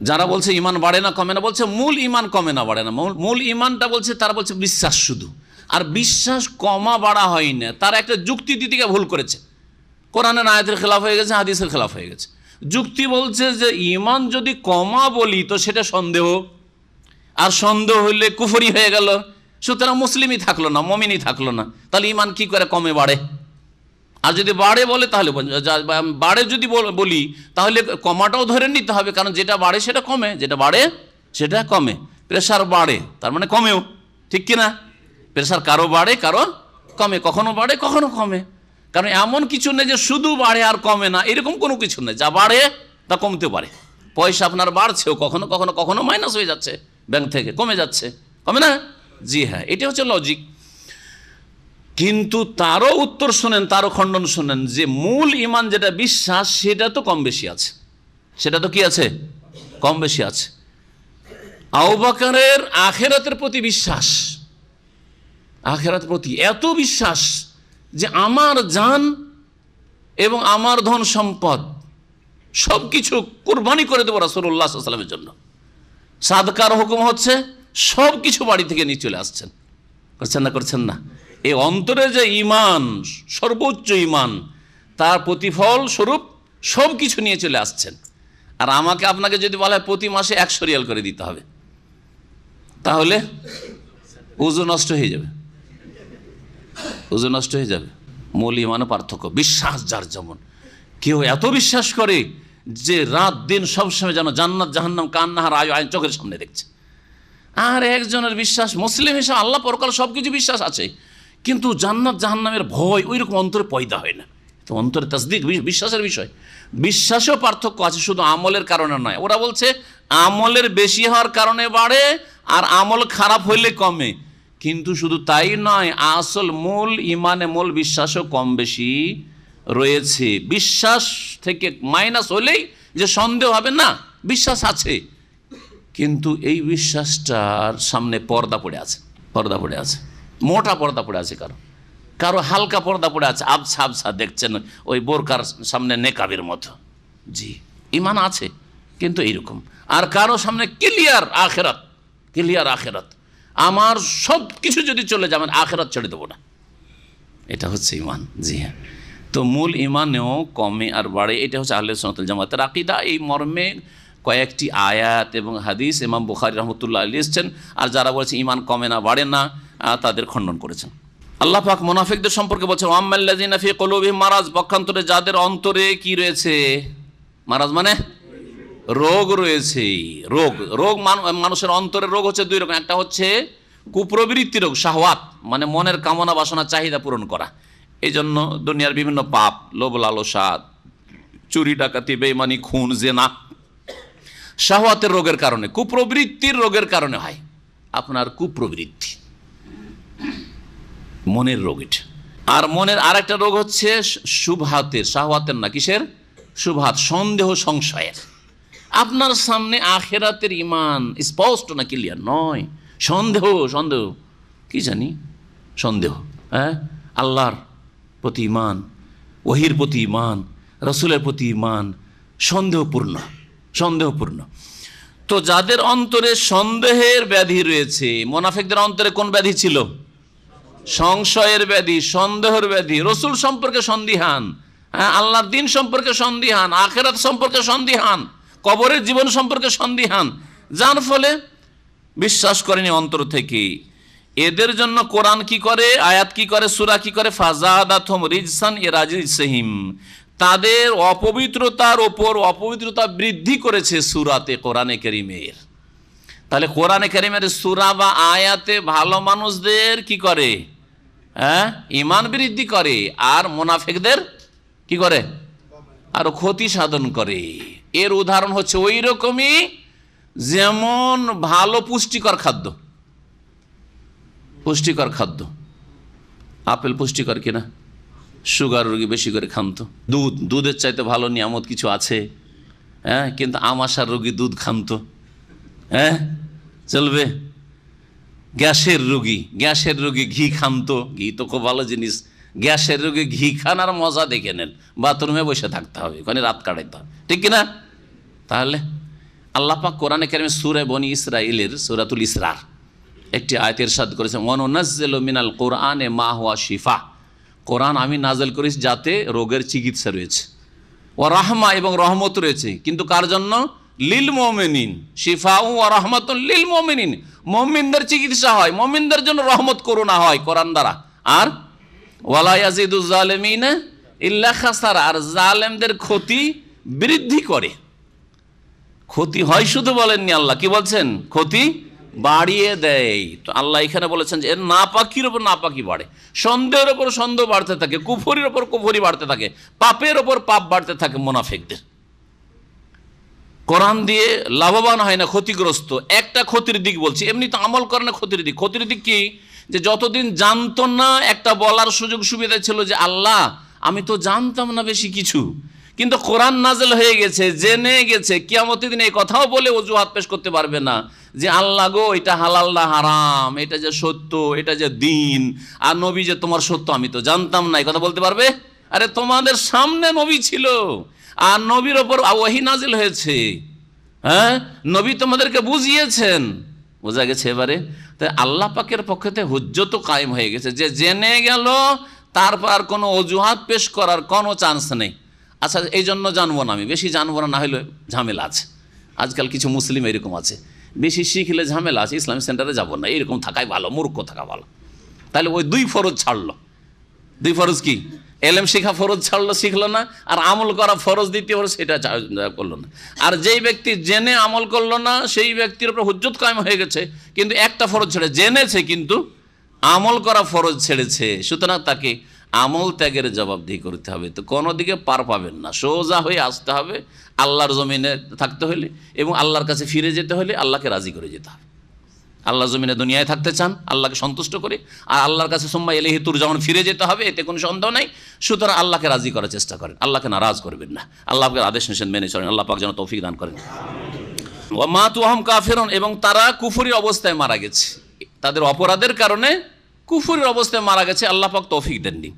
যারা বলছে ঈমান বাড়ে না কমে না, বলছে মূল ঈমান কমে না বাড়ে না। মূল ঈমানটা বলছে, তারা বলছে বিশ্বাস শুধু, আর বিশ্বাস কমা বাড়া হয় না। তারা একটা যুক্তি দিতে ভুল করেছে, কোরআনের আয়াতের খেলাফ হয়ে গেছে, হাদিসের খেলাফ হয়ে গেছে। যুক্তি বলছে যে ঈমান যদি কমা বলি তো সেটা সন্দেহ, আর সন্দেহ হইলে কুফরি হয়ে গেল, সুতরাং মুসলিমই থাকলো না, মুমিনই থাকলো না। তাহলে ঈমান কি করে কমে বাড়ে? আর যদি বাড়ে বলে তাহলে বাড়ে যদি বলি তাহলে কমাটাও ধরে নিতে হবে, কারণ যেটা বাড়ে সেটা কমে, যেটা বাড়ে সেটা কমে। প্রেশার বাড়ে তার মানে কমেও, ঠিক কিনা? প্রেশার কারো বাড়ে কারো কমে, কখনো বাড়ে কখনো কমে। কারণ এমন কিছু নেই যে শুধু বাড়ে আর কমে না, এরকম কোনো কিছু নেই। যা বাড়ে তা কমতে পারে। পয়সা আপনার বাড়ছেও, কখনো কখনো কখনো মাইনাস হয়ে যাচ্ছে, ব্যাংক থেকে কমে যাচ্ছে, কমে না? জি হ্যাঁ, এটা হচ্ছে লজিক। কিন্তু তারও উত্তর শোনেন, তারও খণ্ডন শোনেন যে মূল ইমান যেটা বিশ্বাস সেটা তো কম বেশি আছে। সেটা তো কি আছে? কম বেশি আছে। আবু বকরের আখিরাতের প্রতি বিশ্বাস, আখিরাতের প্রতি এত বিশ্বাস যে আমার জান এবং আমার ধন সম্পদ সবকিছু কুরবানি করে দেবো রাসূলুল্লাহ সাল্লাল্লাহু আলাইহি ওয়াসাল্লামের জন্য। সাদকার হুকুম হচ্ছে, সবকিছু বাড়ি থেকে নিয়ে চলে আসছেন। করছেন না? করছেন না? এই অন্তরে যে ইমান, সর্বোচ্চ ইমান, তার প্রতিফল স্বরূপ সব কিছু নিয়ে চলে আসছেন। আর আমাকে আপনাকে যদি বলা হয় প্রতি মাসে 100 রিয়াল করে দিতে হবে, তাহলে উযু নষ্ট হয়ে যাবে, উযু নষ্ট হয়ে যাবে। মূল ইমানও পার্থক্য। বিশ্বাস যার যেমন, কেউ এত বিশ্বাস করে যে রাত দিন সবসময় যেন জান্নাত জাহান্নাম কান্নাহার আয় চোখের সামনে দেখছে। আর একজনের বিশ্বাস মুসলিম হিসেবে আল্লাহ পরকাল সব কিছু বিশ্বাস আছে, কিন্তু জান্নাত জাহান্নামের ভয় ওই রকম অন্তরে পয়দা হয় না। তো অন্তরে তাসদিক, বিশ্বাসের বিষয়। বিশ্বাসেও পার্থক্য আছে, শুধু আমলের কারণে নয়। ওরা বলছে আমলের বেশি হওয়ার কারণে বাড়ে আর আমল খারাপ হইলে কমে, কিন্তু শুধু তাই নয়, আসল মূল ইমানে মূল বিশ্বাসও কম বেশি রয়েছে। বিশ্বাস থেকে মাইনাস হলেই যে সন্দেহ হবে না, বিশ্বাস আছে, কিন্তু এই বিশ্বাসটার সামনে পর্দা পড়ে আছে, পর্দা পড়ে আছে, মোটা পর্দা পড়ে আছে, কারো কারো হালকা পর্দা পড়ে আছে, আবছা আবছা দেখছেন ওই বোরকার সামনে নেকাবের মতো। জি, ইমান আছে কিন্তু এইরকম। আর কারো সামনে ক্লিয়ার আখেরাত, ক্লিয়ার আখেরাত, আমার সব কিছু যদি চলে যায় আমার আখেরাত ছেড়ে দেবো না, এটা হচ্ছে ইমান। জি হ্যাঁ, তো মূল ইমানেও কমে আর বাড়ে, এটা হচ্ছে আহলে সুন্নাত ওয়াল জামাতের আকীদা। এই মর্মে কয়েকটি আয়াত এবং হাদিস ইমাম বুখারী রহমতুল্লাহ আলাইহি এসেছেন। আর যারা বলেছে ইমান কমে না বাড়ে না, তাদের খণ্ডন করেছেন। আল্লাহ পাক মুনাফিকদের সম্পর্কে বলছেন ওয়াম্মাল্লাযিনা ফি কুলুবিহিম মারাজ, পক্ষান্তরে যাদের অন্তরে কি রয়েছে? মারাজ মানে রোগ রয়েছে। রোগ, রোগ মানুষের অন্তরের রোগ হচ্ছে দুই রকম। একটা হচ্ছে কুপ্রবৃত্তি রোগ, শাহওয়াত, মানে মনের কামনা বাসনা চাহিদা পূরণ করা। এই জন্য দুনিয়ার বিভিন্ন পাপ, লোভ লালসা, চুরি ডাকাতি, বেঈমানি, খুন, জেনা, শাহওয়াতের রোগের কারণে, কুপ্রবৃত্তির রোগের কারণে হয়। আপনার কুপ্রবৃত্তি মনের রোগ এটা। আর মনের আরেকটা রোগ হচ্ছে শুবহাতের, শাহওয়াতের না, কিসের? শুবহাত, সন্দেহ সংশয়ের। আপনার সামনে আখেরাতের ইমান স্পষ্ট না, ক্লিয়ার নয়, সন্দেহ, সন্দেহ, কি জানি সন্দেহ। হ্যাঁ, আল্লাহর প্রতি ইমান, ওহির প্রতি ইমান, রসুলের প্রতি ইমান সন্দেহপূর্ণ, সন্দেহপূর্ণ। তো যাদের অন্তরে সন্দেহের ব্যাধি রয়েছে, মুনাফিকদের অন্তরে কোন ব্যাধি ছিল? সংশয়ের ব্যাধি, সন্দেহের ব্যাধি, রসুল সম্পর্কে সন্দিহান, হ্যাঁ, আল্লাহর দিন সম্পর্কে সন্দিহান, আখেরাত সম্পর্কে সন্দিহান, কবরের জীবন সম্পর্কে সন্দিহান, যার ফলে বিশ্বাস করেনি অন্তর থেকে। এদের জন্য কোরআন কি করে, আয়াত কি করে, সূরা কি করে? ফাযাদাতহুম রিজসান ইলা রিজসিহিম, তাদের অপবিত্রতার ওপর অপবিত্রতা বৃদ্ধি করেছে সূরাতে কোরআনে কারীমের। তাহলে কোরআনে কারীমের সূরা বা আয়াতে ভালো মানুষদের কি করে? হ্যাঁ, ইমান বৃদ্ধি করে, আর মুনাফিকদের কি করে? আরো ক্ষতি সাধন করে। এর উদাহরণ হচ্ছে ওই রকমই যেমন ভালো পুষ্টিকর খাদ্য, পুষ্টিকর খাদ্য, আপেল পুষ্টিকর কিনা? সুগার রোগী বেশি করে খান তো। দুধ, দুধের চাইতে ভালো নিয়ামত কিছু আছে? হ্যাঁ, কিন্তু আমাশার রোগী দুধ খান তো, হ্যাঁ চলবে। গ্যাসের রোগী, গ্যাসের রোগী ঘি খান তো, ঘি তো খুব ভালো জিনিস। গ্যাসের রোগী ঘি খান আর মজা দেখে নেন, বাথরুমে বসে থাকতে হবে, ওখানে রাত কাটাইতে হবে, ঠিক কিনা? তাহলে আল্লাহ পাক কোরআনে কারিমে সূরা বনী ইসরাঈলের সূরাতুল ইসরার একটি আয়াত ইরশাদ করেছেন, ওয়ানুনাজ্জিলু মিনাল কুরআনে মা হুয়া শিফা, কোরআন আমি নাযিল করেছি যাতে রোগের চিকিৎসা রয়েছে, ওয়া রাহমা, এবং রহমত রয়েছে, কিন্তু কার জন্য? লিল মুমিনিন, শিফাউ ওয়া রাহমাতুল লিল মুমিনিন, মুমিনদের চিকিৎসা হয়, মুমিনদের জন্য রহমত করুণা হয় কোরআন দ্বারা। আর ওয়ালা ইয়াজিদুজ জালিমিনা ইল্লা খাসারা, আর জালেমদের ক্ষতি বৃদ্ধি করে। ক্ষতি হয় শুধু বলেননি আল্লাহ, কি বলছেন? ক্ষতি বাড়িয়ে দেয়। তো আল্লাহ এখানে বলেছেন যে এর নাপাকির ওপর নাপাকি বাড়ে, সন্দেহের ওপর সন্দেহ বাড়তে থাকে, কুফরির ওপর কুফরি বাড়তে থাকে, পাপের ওপর পাপ বাড়তে থাকে মুনাফিকদের। কোরআন দিয়ে লাভবান হয় না, ক্ষতিগ্রস্ত। একটা ক্ষতির দিক বলছি, এমনি তো আমল করে না, ক্ষতির দিক। ক্ষতির দিক কি? যে যতদিন জানতো না একটা বলার সুযোগ সুবিধা ছিল যে আল্লাহ আমি তো জানতাম না বেশি কিছু, কিন্তু কোরআন নাজেল হয়ে গেছে, জেনে গেছে, কিয়ামতের দিন এই কথাও বলে অজুহাত পেশ করতে পারবে না যে আল্লাহ গো এটা হালাল না হারাম, এটা যে সত্য, এটা যে দিন, আর নবী যে তোমার সত্য আমি তো জানতাম না, এই কথা বলতে পারবে? আরে তোমাদের সামনে নবী ছিল আর নবীর ওপর ওহী নাজিল হয়েছে, হ্যাঁ, নবী তোমাদেরকে বুঝিয়েছেন, বোঝা গেছে এবারে? তাই আল্লাহ পাকের পক্ষে হুজ্জত কায়েম হয়ে গেছে যে জেনে গেল, তারপর আর কোনো অজুহাত পেশ করার কোনো চান্স নেই। আচ্ছা এই জন্য জানবো না, আমি বেশি জানবো না, না হলে ঝামেলা আছে। আজকাল কিছু মুসলিম এরকম আছে, বেশি শিখলে ঝামেলা আছে, ইসলামিক সেন্টারে যাবো না, এরকম থাকাই ভালো, মূর্খ থাকা ভালো। তাহলে ওই 2 ফরজ ছাড়লো। 2 ফরজ কি? এলেম শিখা ফরজ ছাড়লো, শিখলো না, আর আমল করা ফরজ দ্বিতীয় ফরজ সেটা করলো না। আর যেই ব্যক্তি জেনে আমল করলো না সেই ব্যক্তির উপর হুজ্জত কায়েম হয়ে গেছে, কিন্তু একটা ফরজ ছেড়ে, জেনেছে কিন্তু আমল করা ফরজ ছেড়েছে, সুতরাং তাকে আমল ত্যাগের জবাবদিহি করতে হবে। তো কোনো দিকে পার পাবেন না, সোজা হয়ে আসতে হবে আল্লাহর জমিনে থাকতে হলে, এবং আল্লাহর কাছে ফিরে যেতে হলে আল্লাহকে রাজি করে যেতে হবে। আল্লাহর জমিনে দুনিয়ায় থাকতে চান আল্লাহকে সন্তুষ্ট করে, আর আল্লাহর কাছে সুম্মা ইলাইহি তুরজাউন ফিরে যেতে হবে, এতে কোনো সন্দেহ নাই। সুতরাং আল্লাহকে রাজি করার চেষ্টা করেন, আল্লাহকে নারাজ করবেন না, আল্লাহকে আদেশ নিষেধ মেনে চলেন। আল্লাহ পাক যেন তৌফিক দান করেন। ওয়া মাতু ওয়া হুম কাফিরুন, এবং তারা কুফরি অবস্থায় মারা গেছে, তাদের অপরাধের কারণে কুফরির অবস্থায় মারা গেছে, আল্লাহ পাক তৌফিক দেননি।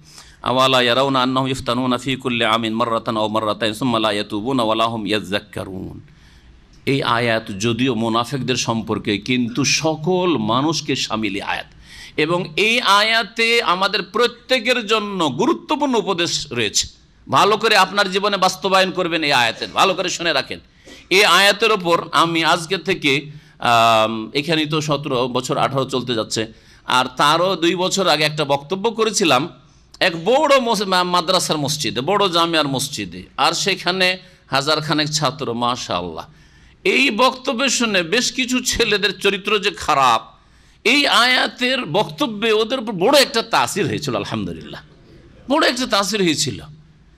আওয়ালা ইয়ারাউনা আন্নাহুম ইফতানুনা ফি কুল্লি আমিন মাররাতান আও মাররাতাইন সুম্মা লা ইয়াতুবুনা ওয়া লাহুম ইয়াযাক্কারুন। এই আয়াত যদিও মুনাফিকদের সম্পর্কে, কিন্তু সকল মানুষকে শামিলি আয়াত, এবং এই আয়াতে আমাদের প্রত্যেকের জন্য গুরুত্বপূর্ণ উপদেশ রয়েছে। ভালো করে আপনার জীবনে বাস্তবায়ন করবেন এই আয়াতের, ভালো করে শুনে রাখেন। এই আয়াতের ওপর আমি আজকে থেকে এখানেই তো 17 বছর 18 চলতে যাচ্ছে, আর তারও 2 বছর আগে একটা বক্তব্য করেছিলাম এক বড় মাদ্রাসার মসজিদে, বড় জামিয়ার মসজিদে, আর সেখানে 1000 খানেক ছাত্র, মাশাআল্লাহ। এই বক্তব্য শুনে বেশ কিছু ছেলেদের চরিত্র যে খারাপ, এই আয়াতের বক্তব্যে ওদের উপর বড় একটা তাসির হয়েছিল, আলহামদুলিল্লাহ, বড় একটা তাসির হয়েছিল।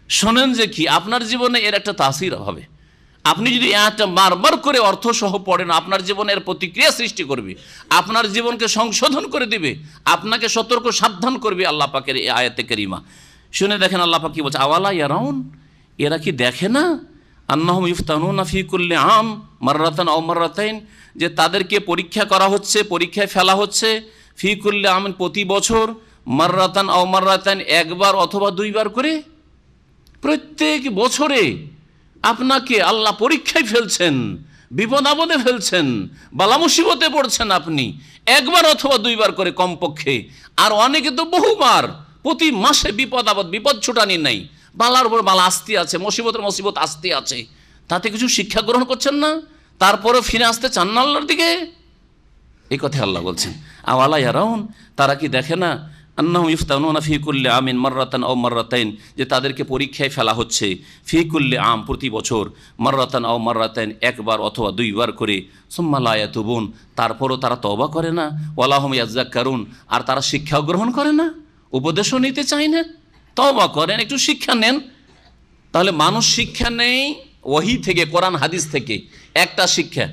শোনেন যে কি আপনার জীবনে এর একটা তাসির হবে। আপনি যদি আয়াতটা বারবার করে অর্থসহ পড়েন, আপনার জীবনের প্রতিক্রিয়া সৃষ্টি করবে, আপনার জীবনকে সংশোধন করে দিবে, আপনাকে সতর্ক সাবধান করবে আল্লাহ পাকের এই আয়াতে কারিমা। শুনে দেখেন আল্লাহ পাক কি বলছে, আওয়ালা ইয়ারাউন, এরা কি দেখে না, আন্নাহুম ইফতানুনা ফি কুল্লি আম মাররাতান আও মাররাতাইন, যে তাদেরকে পরীক্ষা করা হচ্ছে, পরীক্ষায় ফেলা হচ্ছে, ফি কুল্লি আম প্রতি বছর, মাররাতান আও মাররাতাইন একবার অথবা 2 বার করে, প্রত্যেক বছরে আপনাকে আল্লাহ পরীক্ষায় ফেলছেন, বিপদ আপদে ফেলছেন, বালা মুসিবতে পড়ছেন আপনি, একবার অথবা 2 বার করে কমপক্ষে। আর অনেকে তো বহুবার, প্রতি মাসে বিপদ আপদ, বিপদ ছুটানি নাই, বালার উপর বালা আসতে আছে, মুসিবতের মুসিবত আসতে আছে, তাতে কিছু শিক্ষা গ্রহণ করছেন না, তারপরে ফিরে আসতে চান না আল্লাহর দিকে। এই কথা আল্লাহ বলছেন, আওয়ালা ইয়ারাউন, তারা কি দেখে না, আন্নাহুম ইফতানুনা ফি কুল্লি আমিন মাররাতান আও মাররাতাইন, যে তাদেরকে পরীক্ষায় ফেলা হচ্ছে, ফি কুল্লি আম প্রতি বছর, মাররাতান আও মাররাতাইন একবার অথবা 2 বার করে, সুম্মা লা ইয়াতুবুন তারপরও তারা তওবা করে না, ওয়া লাহুম ইয়াযাক্কারুন আর তারা শিক্ষাও গ্রহণ করে না, উপদেশও নিতে চায় না। তওবা করেন, একটু শিক্ষা নেন। তাহলে মানুষ শিক্ষা নেই ওহী থেকে, কোরআন হাদিস থেকে একটা শিক্ষা,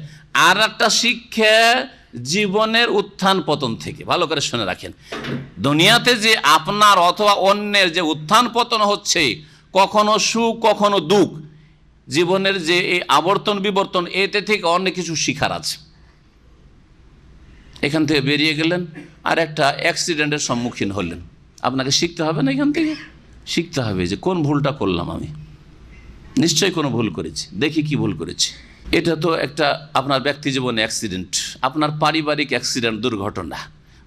আর একটা শিক্ষা জীবনের উত্থান পতন থেকে। ভালো করে শুনে রাখেন, দুনিয়াতে যে আপনার অথবা অন্যের যে উত্থান পতন হচ্ছে, কখনো সুখ কখনো দুঃখ, জীবনের যে এই আবর্তন বিবর্তন, এতে থেকে অনেক কিছু শিখার আছে। এখান থেকে বেরিয়ে গেলেন আর একটা অ্যাক্সিডেন্টের সম্মুখীন হলেন, আপনাকে শিখতে হবে না, এখান থেকে শিখতে হবে যে কোন ভুলটা করলাম আমি, নিশ্চয়ই কোনো ভুল করেছি, দেখি কি ভুল করেছি। এটা তো একটা আপনার ব্যক্তি জীবনে অ্যাক্সিডেন্ট, আপনার পারিবারিক অ্যাক্সিডেন্ট, দুর্ঘটনা।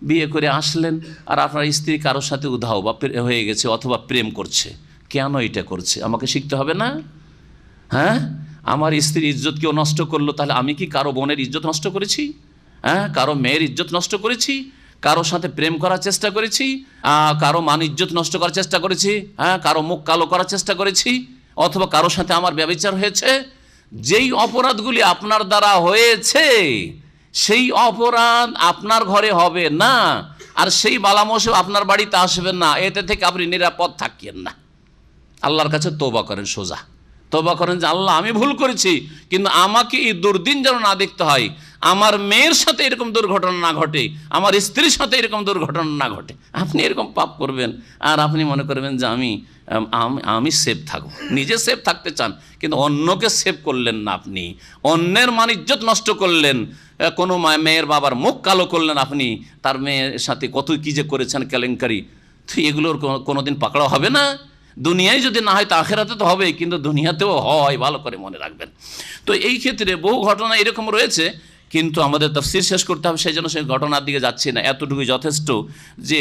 বিয়ে করে আসলেন আর আপনার স্ত্রী কারোর সাথে উধাও বা হয়ে গেছে অথবা প্রেম করছে, কেন এটা করছে আমাকে শিখতে হবে না? হ্যাঁ, আমার স্ত্রীর ইজ্জত কেউ নষ্ট করলো, তাহলে আমি কি কারো বোনের ইজ্জত নষ্ট করেছি? হ্যাঁ, কারো মেয়ের ইজ্জত নষ্ট করেছি? কারোর সাথে প্রেম করার চেষ্টা করেছি? কারো মান ইজ্জত নষ্ট করার চেষ্টা করেছি? হ্যাঁ, কারো মুখ কালো করার চেষ্টা করেছি? অথবা কারোর সাথে আমার ব্যভিচার হয়েছে? যেই অপরাধগুলি আপনার দ্বারা হয়েছে সেই অপরাধ আপনার ঘরে হবে না, আর সেই বালামোসব আপনার বাড়িতে আসবেন না, এতে থেকে আপনি নিরাপদ থাকিয়েন না। আল্লাহর কাছে তওবা করেন, সোজা তওবা করেন যে আল্লাহ আমি ভুল করেছি, কিন্তু আমাকে এই দুর্দিন যেন না দেখতে হয়, আমার মেয়ের সাথে এরকম দুর্ঘটনা না ঘটে, আমার স্ত্রীর সাথে এরকম দুর্ঘটনা না ঘটে। আপনি এরকম পাপ করবেন আর আপনি মনে করবেন যে আমি সেফ থাকবো। নিজে সেফ থাকতে চান কিন্তু অন্যকে সেভ করলেন না, আপনি অন্যের মান ইজ্জত নষ্ট করলেন, কোনো মেয়ের বাবার মুখ কালো করলেন, আপনি তার মেয়ের সাথে কত কী যে করেছেন কেলেঙ্কারি। তো এগুলোর কোনোদিন পাকড়াও হবে না। দুনিয়ায় যদি না হয় তো আখেরাতে তো হবেই, কিন্তু দুনিয়াতেও হয়, ভালো করে মনে রাখবেন। তো এই ক্ষেত্রে বহু ঘটনা এরকম রয়েছে, কিন্তু আমাদের তাফসীর শেষ করতে হবে, সেই জন্য সেই ঘটনার দিকে যাচ্ছি না। এতটুকুই যথেষ্ট যে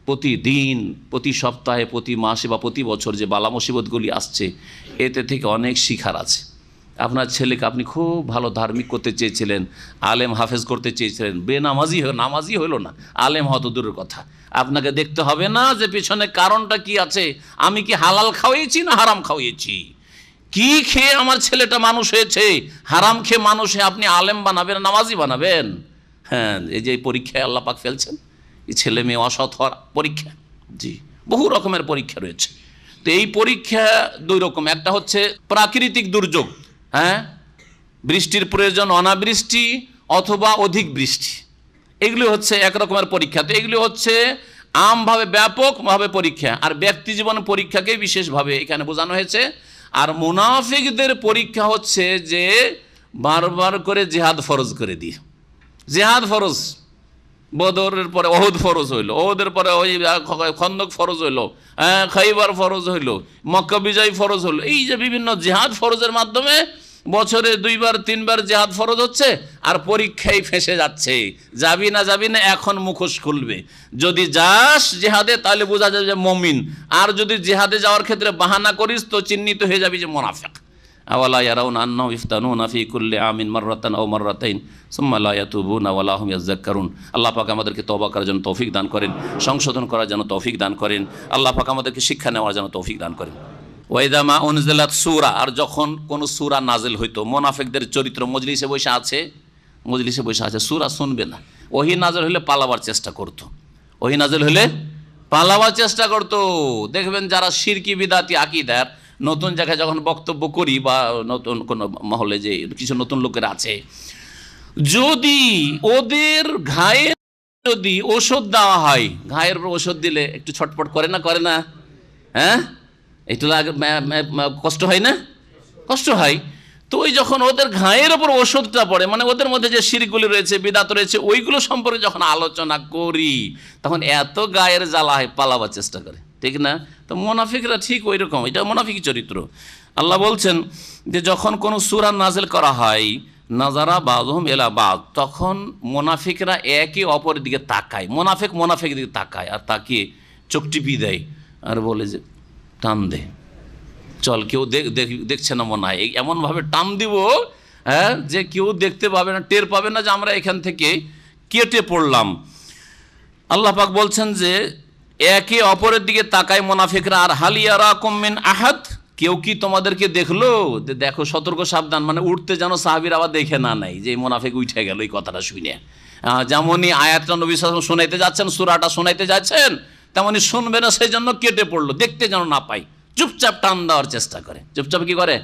প্রতিদিন, প্রতি সপ্তাহে, প্রতি মাসে বা প্রতি বছর যে বালা মুসিবতগুলি আসছে, এতে থেকে অনেক শিখার আছে। আপনার ছেলেকে আপনি খুব ভালো ধার্মিক করতে চেয়েছিলেন, আলেম হাফেজ করতে চেয়েছিলেন, নামাজি হলো না, আলেম হত দূরের কথা। আপনাকে দেখতে হবে না যে পিছনে কারণটা কি আছে, আমি কি হালাল খাওয়িয়েছি না হারাম খাওয়িয়েছি, কি খেয়ে আমার ছেলেটা মানুষ হয়েছে। হারাম খেয়ে মানুষ হয়ে আপনি আলেম বানাবেন, নামাজি বানাবেন? হ্যাঁ, এই যে পরীক্ষায় আল্লাহ পাক ফেলছেন, এই ছেলে মেয়ে অসৎ হওয়ার পরীক্ষা। জি, বহু রকমের পরীক্ষা রয়েছে। তো এই পরীক্ষা দুই রকম, একটা হচ্ছে প্রাকৃতিক দুর্যোগ, হ্যাঁ, বৃষ্টির প্রয়োজন, অনাবৃষ্টি অথবা অধিক বৃষ্টি, এগুলি হচ্ছে এক রকমের পরীক্ষা। তো এগুলি হচ্ছে আমভাবে ব্যাপকভাবে পরীক্ষা, আর ব্যক্তি জীবন পরীক্ষাকে বিশেষভাবে এখানে বোঝানো হয়েছে। আর মুনাফিকদের পরীক্ষা হচ্ছে যে বারবার করে জিহাদ ফরজ করে দিয়ে, জিহাদ ফরজ, বদরের পরে ওহুদ ফরজ হইল, ওহুদের পরে ওই খন্দক ফরজ হইল, খাইবার ফরজ হইল, মক্কা বিজয় ফরজ হইল। এই যে বিভিন্ন জিহাদ ফরজের মাধ্যমে বছরে 2বার 3বার জিহাদ ফরজ হচ্ছে, আর পরীক্ষায় ফেঁসে যাচ্ছে। যাবি না এখন মুখোশ খুলবে। যদি যাস জিহাদে তাহলে বোঝা যাবে যে মুমিন, আর যদি জিহাদে যাওয়ার ক্ষেত্রে বাহানা করিস তো চিহ্নিত হয়ে যাবি যে মুনাফিক। আওয়ালা ইয়ারাউনা আন্নাহুম ইফতানুনা ফি কুল্লি আমিন মাররাতান আও মাররাতাইন সুম্মা লা ইয়াতুবুনা ওয়া লা হুম ইয়াযাক্কারুন। আল্লাহ পাক আমাদেরকে তওবা করার জন্য তৌফিক দান করেন, সংশোধন করার জন্য তৌফিক দান করেন। আল্লাহ পাক আমাদেরকে শিক্ষা নেওয়ার জন্য তৌফিক দান করেন। ওয়াইদা মা উনজিলাত সূরা, আর যখন কোন সূরা নাজিল হইতো, মুনাফিকদের চরিত্র মজলিসে বসে আছে, সূরা শুনবে না, ওহী নাজিল হলে পালাবার চেষ্টা করত, দেখবেন যারা শিরকি বিদাতি আকীদার নতুন জায়গায় যখন বক্তব্য করি বা নতুন কোনো মহলে যে কিছু নতুন লোকেরা আছে, যদি ওদের ঘায়ে যদি ওষুধ দেওয়া হয়, ঘায়ের ওষুধ দিলে একটু ছটপট করে না, হ্যাঁ, একটু কষ্ট হয় না, কষ্ট হয়। তো ওই যখন ওদের ঘায়ের ওপর ওষুধটা পড়ে, মানে ওদের মধ্যে যে শিরকগুলি রয়েছে, বিদাত রয়েছে, ওইগুলো সম্পর্কে যখন আলোচনা করি, তখন এত গায়ের জ্বালা হয়, পালাবার চেষ্টা করে, ঠিক না? তো মুনাফিকরা ঠিক ওই রকম, এটা মুনাফিক চরিত্র। আল্লাহ বলছেন যে যখন কোনো সূরা নাজিল করা হয়, নাজারা বাযুহুম ইলা বায, তখন মুনাফিকরা একে অপরের দিকে তাকায়, মুনাফিকের দিকে তাকায়, আর তাকিয়ে চোখ টিপি দেয় আর বলে যে টান দে, চল, কেউ দেখছে না মনে হয়, এমনভাবে টান দিব, হ্যাঁ, যে কেউ দেখতে পাবে না, টের পাবে না যে আমরা এখান থেকে কেটে পড়লাম। আল্লাহ পাক বলছেন যে একে অপরের দিকে তাকায় মুনাফিকরা। আর হাল ইয়ারাকুম মিন আহাদ, কেউ কি তোমাদেরকে দেখলো? দেখো, সতর্ক সাবধান, মানে উঠতে যেন সাহাবীর আবার দেখে না নাই যে মুনাফিক উঠে গেল এই কথাটা শুনে। যেমনই আয়াতটা নবী সাল্লাল্লাহু আলাইহি ওয়াসাল্লাম শোনাইতে যাচ্ছেন, সূরাটা শোনাইতে যাচ্ছেন, তেমনই শুনবে না, সেই জন্য কেটে পড়লো, দেখতে যেন না পাই, চুপচাপ টান দেওয়ার চেষ্টা করে, চুপচাপ কি করে,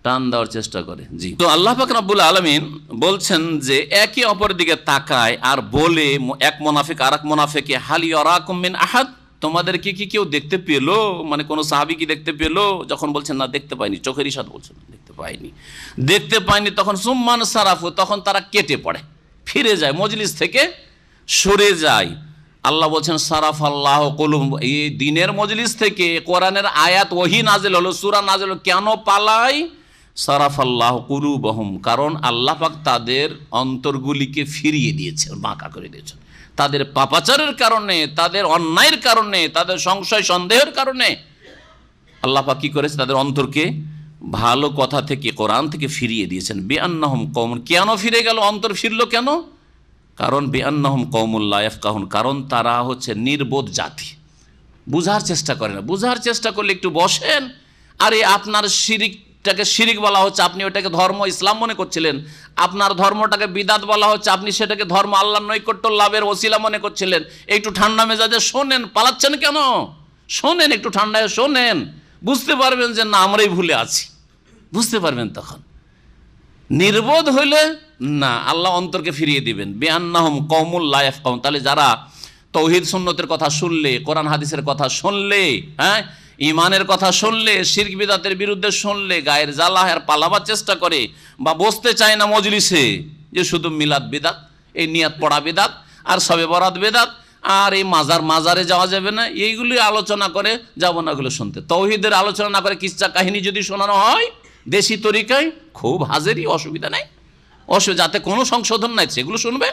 টান দেওয়ার চেষ্টা করে। জি, তো আল্লাহ পাক রব্বুল আলামিন বলছেন যে একে অপরের দিকে তাকায় আর বলে, এক মুনাফিক আর এক মুনাফিকে, হাল ইয়ারাকুম মিন আহাদ, তোমাদেরকে কি কেউ দেখতে পেলো? মানে কোনো সাহাবী কি দেখতে পেলো? যখন বলছেন না দেখতে পাইনি, চোখের ইশারা বলছেন দেখতে পাইনি, তখন সুম্মান সারাফু, তখন তারা কেটে পড়ে, ফিরে যায়, মজলিস থেকে সরে যায়। আল্লাহ বলছেন সারাফ আল্লাহ কুলুব, এই দিনের মজলিস থেকে কোরআনের আয়াত ওহী নাজিল হলো, সূরা নাজিল হলো, কেন পালায়? সারাফ আল্লাহ কুলুবহুম, কারণ আল্লাহ পাক তাদের অন্তরগুলিকে ফিরিয়ে দিয়েছেন, বাঁকা করে দিয়েছেন, তাদের পাপাচারের কারণে, তাদের অন্যায়ের কারণে, তাদের সংশয় সন্দেহের কারণে আল্লাহ পাক কি করেছে, তাদের অন্তরকে ভালো কথা থেকে, কোরআন থেকে ফিরিয়ে দিয়েছেন। বিআন্নাহুম কওমুন, কেন ফিরে গেল, অন্তর ফিরলো কেন? কারণ বিআন্নাহুম কওমুন লা ইয়াফকাহুন, কারণ তারা হচ্ছে নির্বোধ জাতি, বুঝার চেষ্টা করে না। বুঝার চেষ্টা করলে একটু বসেন, আরে আপনার শিরিকটাকে শিরিক বলা হচ্ছে, আপনি ওটাকে ধর্ম ইসলাম মনে করছিলেন, আপনার ধর্মটাকে বিদাত বলা হচ্ছে, আপনি সেটাকে ধর্ম আল্লাহর নৈকট্য লাভের ওসিলা মনে করছিলেন। একটু ঠান্ডা মেজাজে শোনেন, পালাচ্ছেন কেন? শোনেন, একটু ঠান্ডায় শোনেন, বুঝতে পারবেন যে না আমরাই ভুলে আছি, বুঝতে পারবেন। তখন নির্বোধ হইলে না, আল্লাহ অন্তরকে ফিরিয়ে দিবেন। বিআন্নাহুম কওমুল লা ইয়াফকাহুন, তাহলে যারা তৌহিদ সুন্নতের কথা শুনলে, কোরআন হাদিসের কথা শুনলে, হ্যাঁ, ইমানের কথা শুনলে, শিরক বিদআতের বিরুদ্ধে শুনলে গায়ের জ্বালা আর পালাবার চেষ্টা করে, বা বসতে চায় না মজলিসে, যে শুধু মিলাদ বিদআত, এই নিয়াত পড়া বিদআত, আর শবে বরাত বিদআত, আর এই মাজারে যাওয়া যাবে না, এইগুলি আলোচনা করে যাব না ওগুলো শুনতে। তৌহিদের আলোচনা না করে কিচ্ছা কাহিনী যদি শোনানো হয় দেশি তরিকায়, খুব হাজারই, অসুবিধা নেই, যাতে কোনো সংশোধন নাই, সেগুলো শুনবে।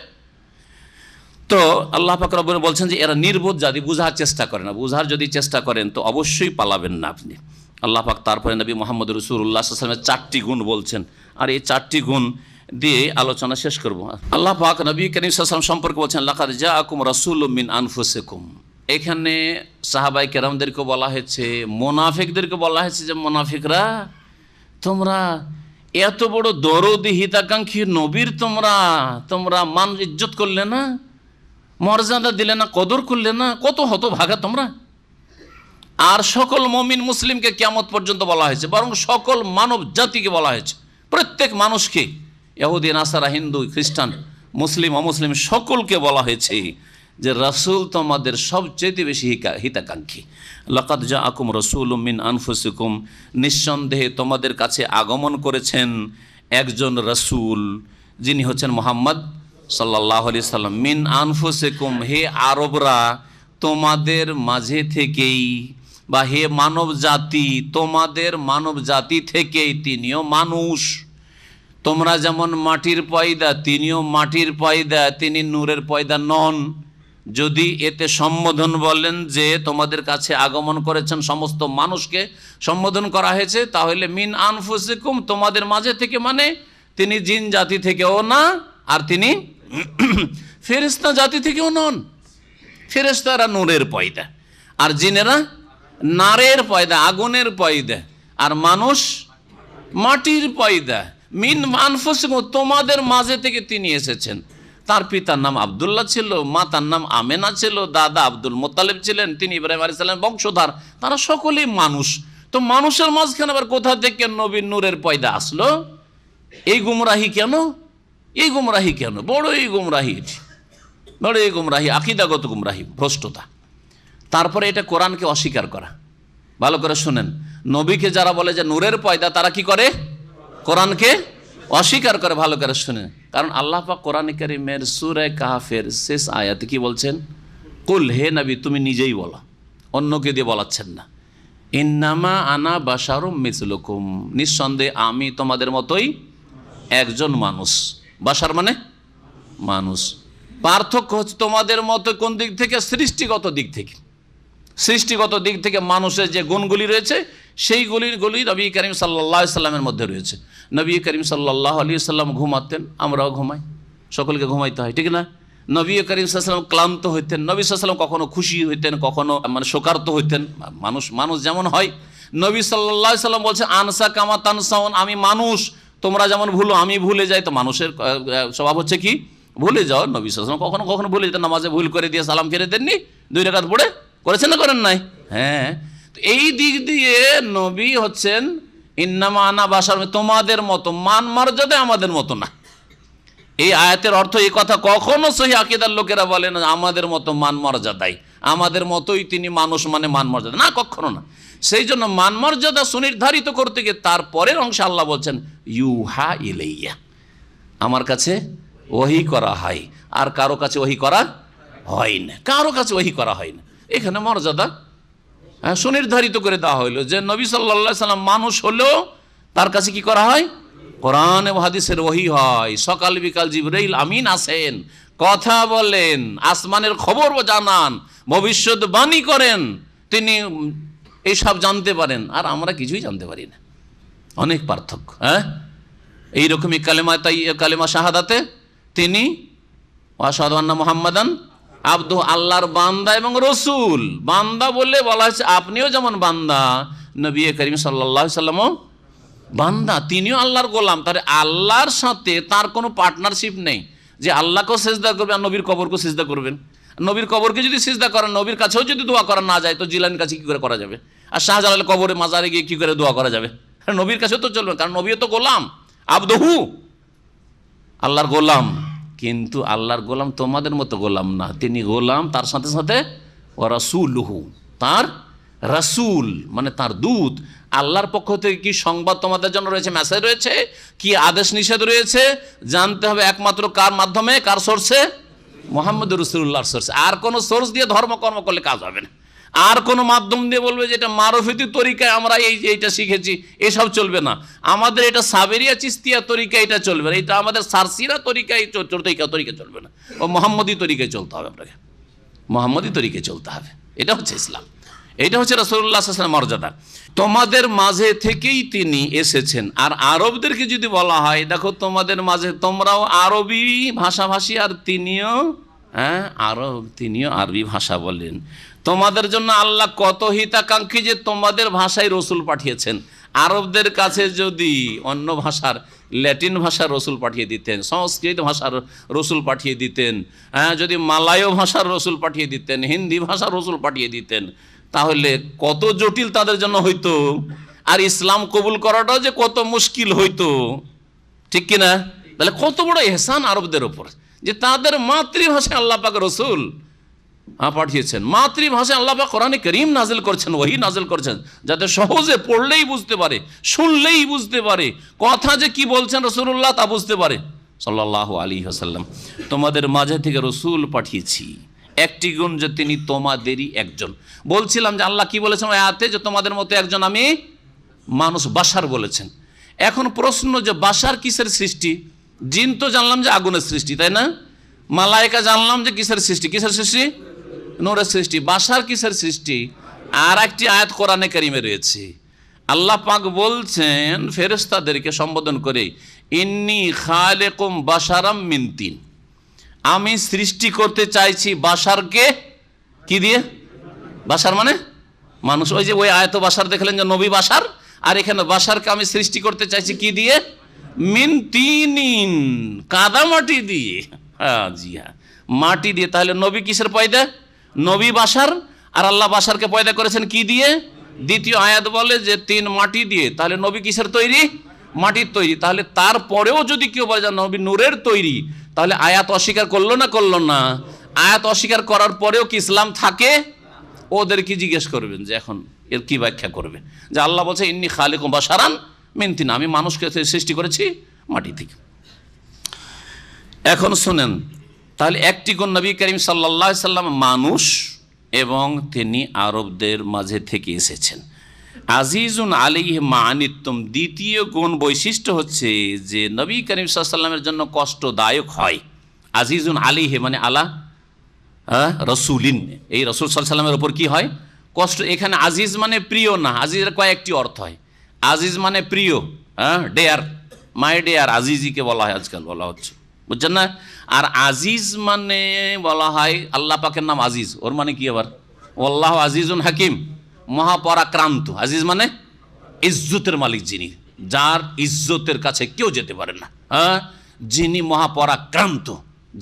তো আল্লাহ পাক রব্বুল বলছেন যে এরা নির্বোধ জাতি, বুঝার চেষ্টা করে না। বুঝার যদি চেষ্টা করেন তো অবশ্যই পালাবেন না আপনি। আল্লাহ পাক তারপরে নবী মুহাম্মদ রাসূলুল্লাহ সাল্লাল্লাহু আলাইহি ওয়াসাল্লামের 4টি গুণ বলছেন, আর এই 4টি গুণ দিয়ে আলোচনা শেষ করব। আল্লাহ পাক নবী করিম সাল্লাল্লাহু আলাইহি ওয়াসাল্লাম সম্পর্কে বলছেন, লাকাদ জাআকুম রাসূলুম মিন আনফুসিকুম। এখানে সাহাবায়ে কেরামদেরকে বলা হয়েছে, মুনাফিকদেরকে বলা হয়েছে যে মুনাফিকরা, তোমরা এত বড় দরদি হিতাকাঙ্ক্ষী নবীর তোমরা মান ইজ্জত করলে না, মর্যাদা দিলে না, কদর করলে না, কত হতভাগা তোমরা। আর সকল মুমিন মুসলিমকে কিয়ামত পর্যন্ত বলা হয়েছে, বরং সকল মানব জাতিকে বলা হয়েছে, প্রত্যেক মানুষকে, ইহুদি, নাসারা, হিন্দু, খ্রিস্টান, মুসলিম, অমুসলিম, সকলকে বলা হয়েছে যে রাসূল তোমাদের সবচেয়ে বেশি হিতাকাঙ্ক্ষী। লাকাদ জাআকুম রাসূলুম মিন আনফুসিকুম, নিঃসন্দেহে তোমাদের কাছে আগমন করেছেন একজন রাসূল, যিনি হচ্ছেন মুহাম্মদ সাল্লাল্লাহু আলাইহি সাল্লাম। মিন আনফুসিকুম, হে আরবরা, তোমাদের মাঝে থেকেই, বা হে মানব জাতি, তোমাদের মানব জাতি থেকেই তিনিও মানুষ। তোমরা যেমন মাটির পয়দা, তিনিও মাটির পয়দা, তিনি নূরের পয়দা নন। যদি এতে সম্বোধন বলেন যে তোমাদের কাছে আগমন করেছেন সমস্ত মানুষকে সম্বোধন করা হয়েছে, তাহলে মিন আনফুসিকুম, তোমাদের মাঝে থেকে, মানে তিনি জিন জাতি থেকেও না, আর তিনি ফেরেশতা জাতি থেকেও নন। ফেরেশতারা নূরের পয়দা, আর জিনেরা নারের পয়দা, আগুনের পয়দা, আর মানুষ মাটির পয়দা। মিন আনফুসিকুম, তোমাদের মাঝে থেকে তিনি এসেছেন। তার পিতার নাম আব্দুল্লাহ ছিল, মাতার নাম আমেনা ছিল, দাদা আব্দুল মোত্তালিব ছিলেন, তিনি ইব্রাহিম আলাইহিস সালামের বংশধর। তারা সকলেই মানুষ। তো মানুষের মাঝখানে আবার কোথা থেকে নবীর নূরের পয়দা আসলো? এই গুমরাহি কেন? এই গুমরাহি কেন? বড়ই গুমরাহি, বড়ই গুমরাহি, আকীদাগত গুমরাহি, ভ্রষ্টতা। তারপরে এটা কোরআনকে অস্বীকার করা। ভালো করে শুনেন, নবীকে যারা বলে যে নূরের পয়দা, তারা কি করে? কোরআনকে অস্বীকার করে। ভালো করে শুনেন, কারণ আল্লাহ পাক কোরআনে কারীমের সূরা কাহফের শেষ আয়াতে কি বলছেন? কুল, হে নবী তুমি নিজেই বলো, অন্যকে দিয়ে বলাচ্ছেন না। ইন্নামা আনা বাশারুম মিসলুকুম, নিঃসন্দেহে আমি তোমাদের মতোই একজন মানুষ। বাশার মানে মানুষ। পার্থক্য হচ্ছে তোমাদের মতো কোন দিক থেকে? সৃষ্টিগত দিক থেকে। সৃষ্টিগত দিক থেকে মানুষের যে গুণগুলি রয়েছে, সেইগুলি নবী করিম সাল্লাল্লাহু আলাইহি সাল্লামের মধ্যে রয়েছে। নবী করিম সাল্লাল্লাহু আলাইহি সাল্লাম ঘুমাতেন, আমরাও ঘুমাই, সকলকে ঘুমাইতে হয়, ঠিক না? নবী করিম সাল্লাল্লাহু আলাইহি সাল্লাম ক্লান্ত হইতেন, নবী সাল্লাল্লাহু আলাইহি সাল্লাম কখনো খুশি হইতেন, কখনো মানে শোকার্ত হইতেন। মানুষ যেমন হয়। নবী সাল্লাল্লাহু আলাইহি সাল্লাম বলছেন, আনসা কামা তানসাউন, আমি মানুষ, তোমরা যেমন ভুলো আমি ভুলে যাই। তো মানুষের স্বভাব হচ্ছে কি? ভুলে যাও। নবী সাল্লাল্লাহু আলাইহি সাল্লাম কখনো ভুলে যেতেন, নামাজে ভুল করে দিয়ে সালাম ফিরে দেননি, 2 রাকাত পড়ে, করেছেন না করেন নাই? হ্যাঁ। তো এই দিক দিয়ে নবী হচ্ছেন ইন্নামা আনা বাশার, তোমাদের মতো, মান মর্যাদা আমাদের মতো না। এই আয়াতের অর্থ এই কথা কখনো সহিহ আকীদার লোকেরা বলে না আমাদের মতো মান মর্যাদাই, আমাদের মতোই তিনি মানুষ মানে মান মর্যাদা, না, কখনো না। সেই জন্য মান মর্যাদা সুনির্ধারিত করতে গিয়ে তারপরের অংশে আল্লাহ বলছেন ইউহা ইলাইয়া, আমার কাছে ওহী করা হয়, আর কারো কাছে ওহী করা হয় না, কারো কাছে ওহী করা হয় না। এখানে মর্যাদা সুনির্ধারিত করে দেওয়া হইল যে নবী সাল্লাল্লাহু আলাইহি সাল্লাম মানুষ হলেও তার কাছে কি করা হয়? কোরআন এবং হাদিসের ওহী হয়। সকাল বিকাল জিবরাইল আমিন আসেন, কথা বলেন, আসমানের খবর জানান, ভবিষ্যৎবাণী করেন, তিনি এইসব জানতে পারেন, আর আমরা কিছুই জানতে পারি না। অনেক পার্থক্য। হ্যাঁ, এইরকমই কালেমা শাহাদাতে তিনি ওয়াশহাদু আন্না মুহাম্মাদান আবদু, আল্লাহর বান্দা এবং রসুল। বান্দা বলে বলা হয়েছে আপনিও যেমন বান্দা, নবী করিম সাল্লাল্লাহু আলাইহি সাল্লামও বান্দা, তিনিও আল্লাহর গোলাম। তাহলে আল্লাহর সাথে তার কোনো পার্টনারশিপ নেই যে আল্লাহকেও সিজদা করবেন আর নবীর কবরকেও সিজদা করবেন। নবীর কবরকে যদি সিজদা করেন, নবীর কাছেও যদি দোয়া করা না যায়, তো জিলানির কাছে কি করে করা যাবে? আর শাহজালালের কবরে মাজারে গিয়ে কি করে দোয়া করা যাবে? নবীর কাছেও তো চলবে, কারণ নবীও তো গোলাম, আবদহু। আল্লাহর গোলাম, কিন্তু আল্লাহর গোলাম তোমাদের মতো গোলাম না, তিনি গোলাম তার সাথে সাথে ও রাসূলুহু, তার রাসূল মানে তার দূত। আল্লাহর পক্ষ থেকে কি সংবাদ তোমাদের জন্য রয়েছে, মেসেজ রয়েছে, কি আদেশ নিষেধ রয়েছে, জানতে হবে একমাত্র কার মাধ্যমে, কার সোর্সে, মুহাম্মদ রাসূলুল্লাহর সোর্সে। আর কোনো সোর্স দিয়ে ধর্মকর্ম করলে কাজ হবে না, আর কোনো মাধ্যম দিয়ে বলবে যে এটা মারফতি তরিকায় আমরা এইটা শিখেছি, এসব চলবে না। আমাদের এটা সাবেরিয়া চিস্তিয়া তরিকা, এটা চলবে না। এটা আমাদের সারসিরা তরিকায় তরিকা চলবে না, ও মোহাম্মদী তরিকায় চলতে হবে, আপনাকে মোহাম্মদী তরিকায় চলতে হবে। এটা হচ্ছে ইসলাম, এটা হচ্ছে রাসূলুল্লাহ সাল্লাল্লাহু আলাইহি ওয়াসাল্লামের মর্যাদা। তোমাদের মাঝে থেকেই তিনি এসেছেন। আর আরবদেরকে যদি বলা হয়, দেখো তোমাদের মাঝে তোমরাও আরবি ভাষাভাষী, আর তিনিও তিনিও আরবি ভাষা বলেন। তোমাদের জন্য আল্লাহ কত হিতাকাঙ্ক্ষী যে তোমাদের ভাষায় রসুল পাঠিয়েছেন। আরবদের কাছে যদি অন্য ভাষার, ল্যাটিন ভাষার রসুল পাঠিয়ে দিতেন, সংস্কৃত ভাষার রসুল পাঠিয়ে দিতেন, যদি মালায় ভাষার রসুল পাঠিয়ে দিতেন, হিন্দি ভাষার রসুল পাঠিয়ে দিতেন, তাহলে কত জটিল তাদের জন্য হইতো, আর ইসলাম কবুল করাটাও যে কত মুশকিল হইতো, ঠিক কিনা? তাহলে কত বড় এহসান আরবদের ওপর যে তাদের মাতৃভাষায় আল্লাহ পাক রসুল পাঠিয়েছেন, মাতৃভাষায় আল্লাহ পাক কোরআনে কারীম নাজিল করছেন, ওহী নাজিল করছেন, যাতে সহজে পড়লেই বুঝতে পারে, শুনলেই বুঝতে পারে, কথা যে কি বলছেন রাসূলুল্লাহ তা বুঝতে পারে সাল্লাল্লাহু আলাইহি ওয়াসাল্লাম। তোমাদের মাঝে থেকে রসুল পাঠিয়েছি, একটি গুণ যে তিনি তোমাদেরই একজন। বলছিলাম যে আল্লাহ কি বলেছেন ওই আয়াতে, যে তোমাদের মতো একজন আমি মানুষ, বাশার বলেছেন। এখন প্রশ্ন যে বাশার কিসের সৃষ্টি? জিন তো জানলাম যে আগুনের সৃষ্টি, তাই না? মালায়েকা জানলাম যে কিসের সৃষ্টি, কিসের সৃষ্টি? নূরের সৃষ্টি। বাশার কিসের সৃষ্টি? আর একটি আয়াত কোরআনে কারিমে রয়েছে, আল্লাহ পাক বলছেন ফেরেশতাদেরকে সম্বোধন করে, ইন্নী খালিকুম বাশারাম মিন তিন, আমি সৃষ্টি করতে চাইছি বাশারকে কি দিয়ে? বাশার মানে মানুষ। ওই যে ওই আয়াত বাশার দেখলেন যে নবী বাশার, আর এখানে বাশারকে আমি সৃষ্টি করতে চাইছি কি দিয়ে? মিন তিনিন, কাদা মাটি দিয়ে। হ্যাঁ জি হ্যাঁ, মাটি দিয়ে। তাহলে নবী কিসের পয়দা? নবী বাশার। আর আল্লাহ বাশারকে পয়দা করেছেন কি দিয়ে? দ্বিতীয় আয়াত বলে যে তিন, মাটি দিয়ে। তাহলে নবী কিসের তৈরি? মাটির তৈরি। তাহলে তারপরেও যদি কেউ বলে যে নবী নূরের তৈরি, তাহলে আয়াত অস্বীকার করলো না করলো না? আয়াত অস্বীকার করার পরেও কি ইসলাম থাকে? ওদের কি জিজ্ঞেস করবেন যে এখন এর কি ব্যাখ্যা করবে, যে আল্লাহ বলছে ইন্নী খালিকুম বাশারান মিন তিন, আমি মানুষকে সৃষ্টি করেছি মাটি থেকে। এখন শুনেন, তাহলে একটি গুণ নবী করিম সাল্লাল্লাহু আলাইহি সাল্লাম মানুষ, এবং তিনি আরবদের মাঝে থেকে এসেছেন। আজিজুন আলাইহি মা আনিতুম, দ্বিতীয় গুণ বৈশিষ্ট্য হচ্ছে যে নবী করিম সাল্লাল্লাহু আলাইহি সাল্লামের জন্য কষ্টদায়ক হয়। আজিজুন আলাইহি মানে আলা রসুলিন, এই রসুল সাল্লাল্লাহু আলাইহি সাল্লামের ওপর কি হয়? কষ্ট। এখানে আজিজ মানে প্রিয় না, আজিজের কয়েকটি অর্থ হয়। আজিজ মানে প্রিয়, ডেয়ার, মাই ডেয়ার, আজিজিকে বলা হয় আজকাল, বলা হচ্ছে, বুঝছেন না? আর আজিজ মানে বলা হয়, আল্লাহ পাকের নাম আজিজ, ওর মানে কি আবার? আল্লাহ আজিজুন হাকিম, মহাপরাক্রান্ত। আজিজ মানে ইজ্জতের মালিক, যিনি, যার ইজ্জতের কাছে কেউ যেতে পারে না, যিনি মহাপরাক্রান্ত,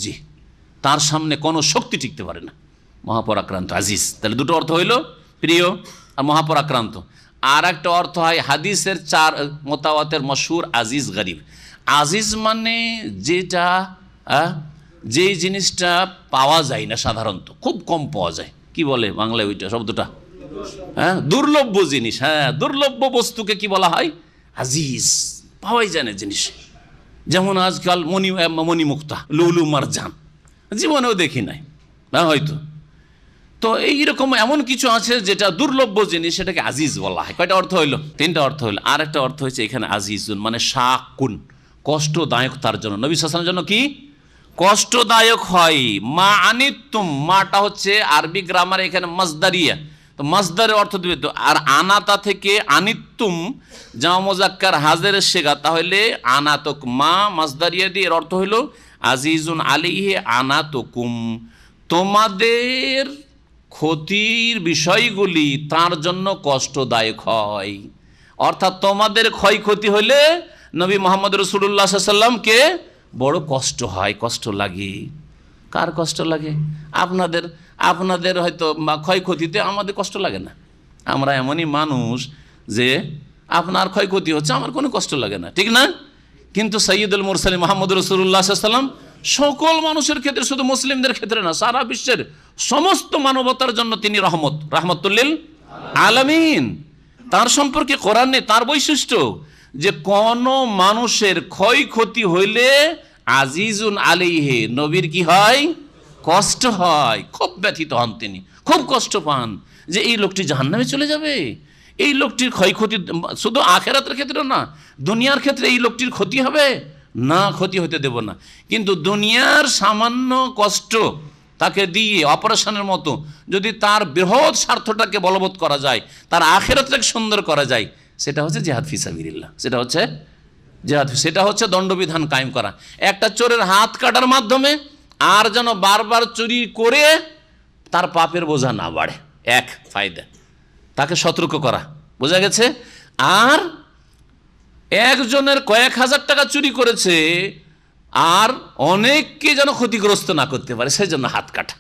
জি, তার সামনে কোনো শক্তি টিকতে পারে না, মহাপরাক্রান্ত আজিজ। তাহলে দুটো অর্থ হইল, প্রিয় আর মহাপরাক্রান্ত। আর একটা অর্থ হয় হাদিসের চার মোতাওয়াতের মশহুর আজিজ গরিব। আজিজ মানে যেটা, যেই জিনিসটা পাওয়া যায় না, সাধারণত খুব কম পাওয়া যায়, কি বলে বাংলায় ওইটা শব্দটা? দুর্লভ্য জিনিস। হ্যাঁ, দুর্লভ্য বস্তুকে কি বলা হয়? আজিজ। পাওয়াই যায় না জিনিস, যেমন আজকাল মণিমুক্তা, লুলু মারজান জীবনেও দেখি নাই হয়তো। তো এইরকম এমন কিছু আছে যেটা দুর্লভ্য জিনিস, সেটাকে আজিজ বলা হয়। কয়টা অর্থ হইল? তিনটা অর্থ হইল। আর একটা অর্থ হয়েছে এখানে আজিজুন মানে শাকুন, কষ্টদায়ক তার জন্য, নবী সাল্লাল্লাহু আলাইহি ওয়াসাল্লামের জন্য কি কষ্টদায়ক হয়। মা আনিতুম, মাটা হচ্ছে আরবি গ্রামারে এখানে মাসদারিয়া, তো মাসদারের অর্থ দিবে তো। আর আনাতা থেকে আনিতুম জামা মুযাক্কার হাজেরের শেগা, তাহলে আনাতক মা মাসদারিয়া দিয়ে এর অর্থ হইল আজিজুন আলাইহি আনাতুকুম, তোমাদের ক্ষতির বিষয়গুলি তার জন্য কষ্টদায়ক হয়। অর্থাৎ তোমাদের ক্ষয়ক্ষতি হলে নবী মুহাম্মদ রাসূলুল্লাহ সাল্লাল্লাহু আলাইহি ওয়াসাল্লামকে বড় কষ্ট হয়, কষ্ট লাগে। কার কষ্ট লাগে? আপনাদের হয়তো ক্ষয়ক্ষতিতে আমাদের কষ্ট লাগে না। আমরা এমনই মানুষ যে আপনার ক্ষয়ক্ষতি হচ্ছে, আমার কোনো কষ্ট লাগে না, ঠিক না? কিন্তু সৈয়দুল মুরসালিন মুহাম্মদ রাসূলুল্লাহ সাল্লাল্লাহু আলাইহি ওয়াসাল্লাম সকল মানুষের ক্ষেত্রে, শুধু মুসলিমদের ক্ষেত্রে না, সারা বিশ্বের সমস্ত মানবতার জন্য তিনি রাহমাতুল আলামিন। তার সম্পর্কে কোরআনে তার বৈশিষ্ট্য যে কোন মানুষের ক্ষয়ক্ষতি হইলে আজিজুন আলাইহি, নবীর কি হয়? কষ্ট হয়, খুব ব্যথিত হন তিনি, খুব কষ্ট পান যে এই লোকটি জাহান্নামে চলে যাবে, এই লোকটির ক্ষয়ক্ষতি শুধু আখিরাতের ক্ষেত্রে না, দুনিয়ার ক্ষেত্রে এই লোকটির ক্ষতি হবে না, ক্ষতি হতে দেব না। কিন্তু দুনিয়ার সামান্য কষ্ট তাকে দিয়ে অপারেশনের মতো যদি তার বৃহৎ স্বার্থটাকে বলবৎ করা যায়, তার আখিরাতটাকে সুন্দর করা যায়, সেটা হচ্ছে জিহাদ ফি সাবিলিল্লাহ, সেটা হচ্ছে জিহাদ, সেটা হচ্ছে দণ্ডবিধান কায়েম করা। একটা চোরের হাত কাটার মাধ্যমে আর যেন বারবার চুরি করে তার পাপের বোঝা না বাড়ে, এক ফায়দা, তাকে সতর্ক করা, বোঝা গেছে। আর একজনের কয়েক হাজার টাকা চুরি করেছে আর অনেককে যেন ক্ষতিগ্রস্ত না করতে পারে, সেই জন্য হাত কাটা।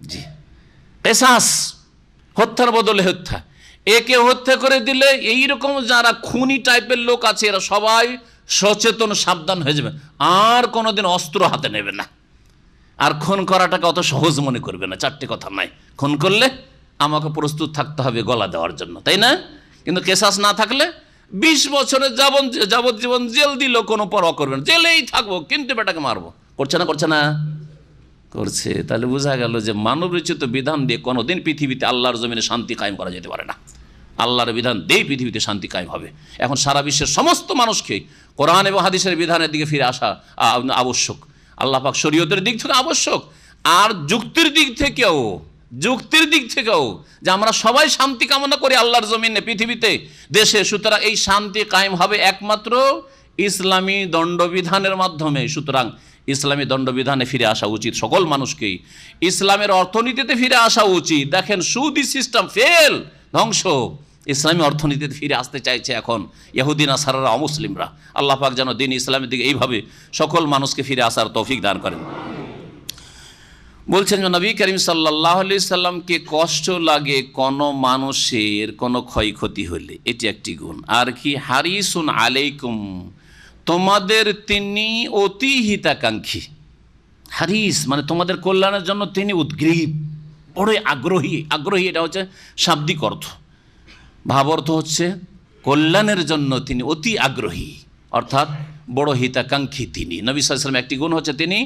জি, কিসাস, হত্যার বদলে হত্যা। একে হত্যা করে দিলে এইরকম যারা খুনি টাইপের লোক আছে এরা সবাই সচেতন, সাবধান হয়ে যাবে, আর কোনোদিন অস্ত্র হাতে নেবে না, আর খুন করাটাকে অত সহজ মনে করবে না। চারটি কথা নাই, খুন করলে আমাকে প্রস্তুত থাকতে হবে গলা দেওয়ার জন্য, তাই না? কিন্তু কেসাস না থাকলে 20 বছরের যাবজ্জীবন জেল দিল, কোনো পরোয়া করবে না, জেলেই থাকবো, কিন্তু বেটাকে মারবো। করছে না? করছে না? করছে। তাহলে বোঝা গেল যে মানব রচিত বিধান দিয়ে কোনোদিন পৃথিবীতে আল্লাহর জমিনে শান্তি কায়েম করা যেতে পারে না। আল্লাহর বিধান দিয়েই পৃথিবীতে শান্তি কায়েম হবে। এখন সারা বিশ্বের সমস্ত মানুষকে কোরআন এবং হাদিসের বিধানের দিকে ফিরে আসা আবশ্যক, আল্লাহ পাক শরীয়তের দিক থেকে আবশ্যক, আর যুক্তির দিক থেকেও যে আমরা সবাই শান্তি কামনা করি আল্লাহর জমিনে, পৃথিবীতে, দেশে। সুতরাং এই শান্তি কায়েম হবে একমাত্র ইসলামী দণ্ডবিধানের মাধ্যমে। সুতরাং ইসলামী দণ্ডবিধানে ফিরে আসা উচিত সকল মানুষকেই, ইসলামের অর্থনীতিতে ফিরে আসা উচিত। দেখেন, সুদি সিস্টেম ফেল, ধ্বংস, ইসলামী অর্থনীতিতে ফিরে আসতে চাইছে এখন ইহুদি নাসারারা, অমুসলিমরা। আল্লাহ পাক যেন দিন ইসলামের দিকে এইভাবে সকল মানুষকে ফিরে আসার তৌফিক দান করেন। বলছেন যে নবী করিম সাল্লাল্লাহু আলাইহি সাল্লামকে কষ্ট লাগে কোনো মানুষের কোনো ক্ষয়ক্ষতি হলে, এটি একটি গুণ। আর কি? হারিসুন আলাইকুম, তোমাদের তিনি অতি হিতাকাঙ্ক্ষী। হারিস মানে তোমাদের কল্যাণের জন্য তিনি উদ্গ্রীব, বড়ই আগ্রহী। এটা হচ্ছে শাব্দিক অর্থ, ভাব অর্থ হচ্ছে কল্যাণের জন্য তিনি অতি আগ্রহী, অর্থাৎ বড় হিতাকাঙ্ক্ষী তিনি। নবী সাল্লাল্লাহু আলাইহি ওয়াসাল্লাম একটি গুণ হচ্ছে তিনি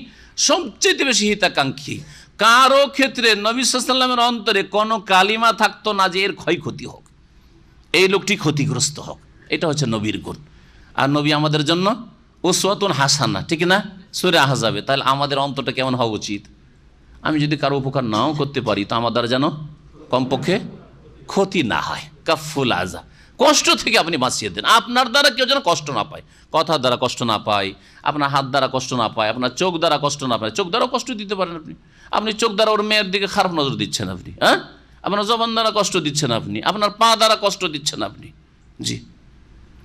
সবচেয়ে বেশি হিতাকাঙ্ক্ষী। কারো ক্ষেত্রে নবী সাল্লাল্লাহু আলাইহি ওয়াসাল্লামের অন্তরে কোনো কালিমা থাকতো না যে এর ক্ষয়ক্ষতি হোক, এই লোকটি ক্ষতিগ্রস্ত হোক। এটা হচ্ছে নবীর গুণ। আর নবী আমাদের জন্য উসওয়াতুন হাসানা, ঠিক না? সূরা আহজাবে। তাহলে আমাদের অন্তরটা কেমন হওয়া উচিত? আমি যদি কারো উপকার নাও করতে পারি তো আমার দ্বারা যেন কমপক্ষে ক্ষতি না হয়। কাফুল আজা, কষ্ট থেকে আপনি বাঁচিয়ে দেন, আপনার দ্বারা কেউ যেন কষ্ট না পায়, কথার দ্বারা কষ্ট না পায়, আপনার হাত দ্বারা কষ্ট না পায়, আপনার চোখ দ্বারা কষ্ট না পায়। চোখ দ্বারা কষ্ট দিতে পারেন আপনি চোখ দ্বারা ওর মেয়ের দিকে খারাপ নজর দিচ্ছেন আপনি, হ্যাঁ? আপনার জবান দ্বারা কষ্ট দিচ্ছেন আপনি, আপনার পা দ্বারা কষ্ট দিচ্ছেন আপনি, জি,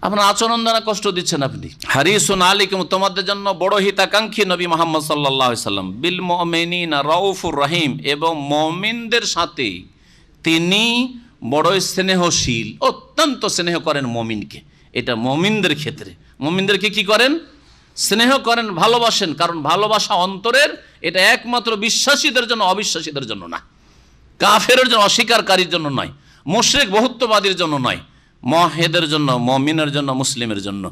আপনার আচরণ দ্বারা কষ্ট দিচ্ছেন আপনি। হারিসুন আলাইকুম, তোমাদের জন্য বড় হিতাকাঙ্ক্ষী নবী মুহাম্মদ সাল্লাল্লাহু আলাইহি ওয়াসাল্লাম। বিল মুমিনিনা রাউফুর রহিম, এবং মুমিনদের সাথে তিনি বড় স্নেহশীল, অত্যন্ত স্নেহ করেন মুমিনকে। এটা মুমিনদের ক্ষেত্রে, মুমিনদেরকে কি করেন? স্নেহ করেন, ভালোবাসেন। কারণ ভালোবাসা অন্তরের, এটা একমাত্র বিশ্বাসীদের জন্য, অবিশ্বাসীদের জন্য না, কাফেরের জন্য, অস্বীকারীর জন্য নয়, মুশরিক বহুত্ববাদীর জন্য নয়, মুওয়াহ্হিদের জন্য, মুমিনের জন্য, মুসলিমের জন্য।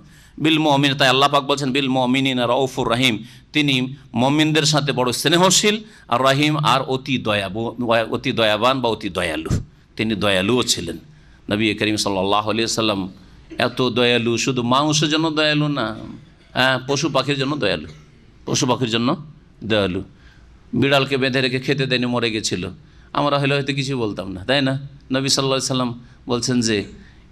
বিল মুমিন, তাই আল্লাহ পাক বলছেন বিল মুমিনিনা রাউফুর রহিম, তিনি মুমিনদের সাথে বড় স্নেহশীল, আর রহিম আর অতি দয়াবান বা অতি দয়ালু। তিনি দয়ালুও ছিলেন। নবী করিম সাল্লাল্লাহু আলাইহি ওয়াসাল্লাম এত দয়ালু, শুধু মানুষের জন্য দয়ালু না, পশু পাখির জন্য দয়ালু, পশু পাখির জন্য দয়ালু। বিড়ালকে বেঁধে রেখে খেতে দেয়নি, মরে গেছিল, আমরা হলে হয়তো কিছু বলতাম না, তাই না? নবী সাল্লাল্লাহু আলাইহি ওয়াসাল্লাম বলছেন যে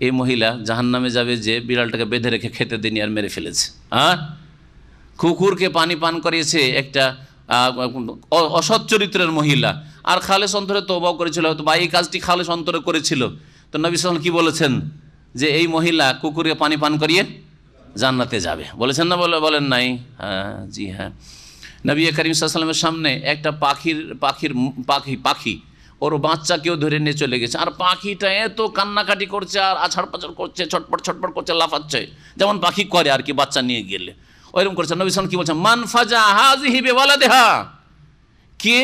এই মহিলা জাহান্নামে যাবে যে বিড়ালটাকে বেঁধে রেখে খেতে দেয়নি আর মেরে ফেলেছে। কুকুরকে পানি পান করিয়েছে একটা অসৎ চরিত্রের মহিলা, আর খালেস অন্তরে তওবা করেছিল, হয়তো বা এই কাজটি খালেস অন্তরে করেছিল। তো নবী সাল্লাল্লাহু আলাইহি ওয়াসাল্লাম কি বলেছেন? যে এই মহিলা কুকুরকে পানি পান করিয়ে জান্নাতে যাবে, বলেছেন না? বলেন নাই? হ্যাঁ, জি হ্যাঁ। নবী করিম সাল্লাল্লাহু আলাইহি ওয়াসাল্লামের সামনে একটা পাখি ওর বাচ্চাকেও ধরে নিয়ে চলে গেছে, আর পাখিটা এত কান্নাকাটি করছে আর আছাড় পাছাড় করছে, ছটপট ছটপট করছে, লাফাচ্ছে, যেমন পাখি করে আর কি বাচ্চা নিয়ে গেলে। ওইরকম করেছে। নবী সাল্লাল্লাহু আলাইহি ওয়াসাল্লাম কি বলছেন, মান ফাজা হাযিহি বিওয়ালাদিহা, কে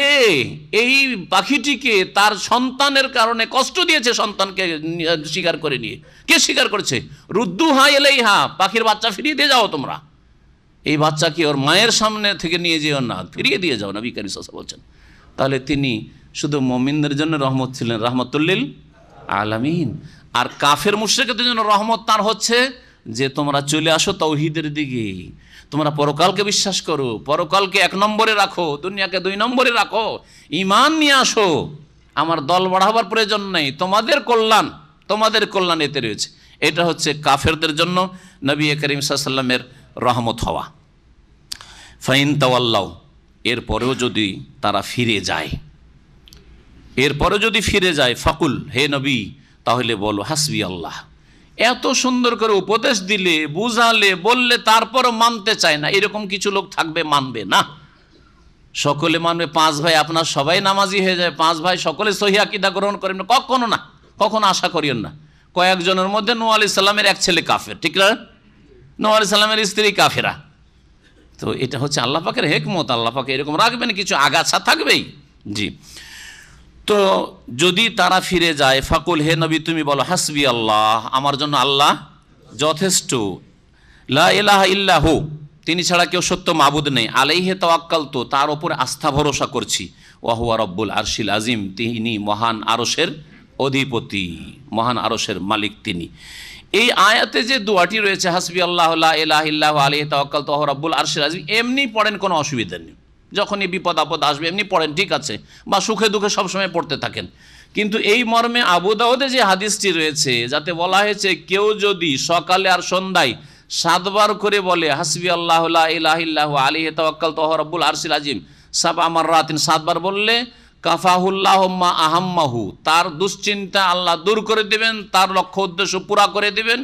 এই পাখিটিকে তার সন্তানের কারণে কষ্ট দিয়েছে, সন্তানকে শিকার করে নিয়ে, কে শিকার করেছে? রুদ্দুহা ইলাইহা, পাখির বাচ্চা ফিরিয়ে দিয়ে যাও তোমরা, এই বাচ্চাকে ওর মায়ের সামনে থেকে নিয়ে যেও না, ফিরিয়ে দিয়ে যাও, নবী কারীম সাল্লাল্লাহু আলাইহি ওয়াসাল্লাম বলছেন। তাহলে তিনি শুধু মুমিনদের জন্য রহমত ছিলেন, রাহমাতুল লিল আলামিন। আর কাফের মুশরিকদের জন্য রহমত তার হচ্ছে যে তোমরা চলে আসো তাওহীদের দিকে, তোমরা পরকালকে বিশ্বাস করো, পরকালকে 1 নম্বরে রাখো, দুনিয়াকে 2 নম্বরে রাখো, ঈমান নিয়ে আসো, আমার দল বাড়াবার প্রয়োজন নেই, তোমাদের কল্যাণ এতে রয়েছে। এটা হচ্ছে কাফেরদের জন্য নবী করিম সাল্লাল্লাহু আলাইহি ওয়াসাল্লামের রহমত হওয়া। ফাইন তাওয়াল্লাও, এরপরেও যদি তারা ফিরে যায়, ফাকুল, হে নবী তাহলে বলো হাসবি আল্লাহ। এত সুন্দর করে উপদেশ দিলে, বুঝালে, বললে, তারপরও মানতে চায় না, এরকম কিছু লোক থাকবে, মানবে না। সকলে মানবে, 5 ভাই আপনার সবাই নামাজি হয়ে যায়, 5 ভাই সকলে সহিহ আকীদা গ্রহণ করেন না, কখনো না, কখনো আশা করিয়েন না। কয়েকজনের মধ্যে নূহ আলাইহিস সালামের এক ছেলে কাফের, ঠিক না? নূহ আলাইহিস সালামের স্ত্রী কাফেরা। তো এটা হচ্ছে আল্লাহ পাকের হিকমত, আল্লাহ পাক এরকম রাখবেন, কিছু আগাছা থাকবেই। জি, তো যদি তারা ফিরে যায়, ফাকুল, হে নবী তুমি বলো হাসবি আল্লাহ, আমার জন্য আল্লাহ যথেষ্ট, লা ইলাহা ইল্লাহু, তিনি ছাড়া কেউ সত্য মাবুদ নেই, আলাইহি তাওয়াক্কালতু, তার উপরে আস্থা ভরসা করছি, ওয়া হুয়া রব্বুল আরশিল আজিম, তিনি মহান আরশের অধিপতি, মহান আরশের মালিক তিনি। এই আয়াতে যে দোয়াটি রয়েছে হাসবি আল্লাহ লা ইলাহা ইল্লাহু আলাইহি তাওয়াক্কালতু ওয়া হুয়া রব্বুল আরশিল আজিম, এমনি পড়েন, কোনো অসুবিধা নেই, যখনই বিপদ আপদ আসবে এমনি পড়েন, ঠিক আছে, বা সুখে দুঃখে সবসময় পড়তে থাকেন। কিন্তু এই মর্মে আবু দাউদে যে হাদিসটি রয়েছে, যাতে বলা হয়েছে কেউ যদি সকালে আর সন্ধ্যায় 7 বার করে বলে হাসবি আল্লাহ লা ইলাহা ইল্লাহু আলাইহি তাওয়াক্কালতু ওয়া হুয়া রব্বুল আরশিল আজিম 7 মাররাতিন, 7 বার বললে কাফাহুল্লাহু মা আহাম্মাহু, তার দুশ্চিন্তা আল্লাহ দূর করে দেবেন, তার লক্ষ্য উদ্দেশ্য পুরা করে দেবেন।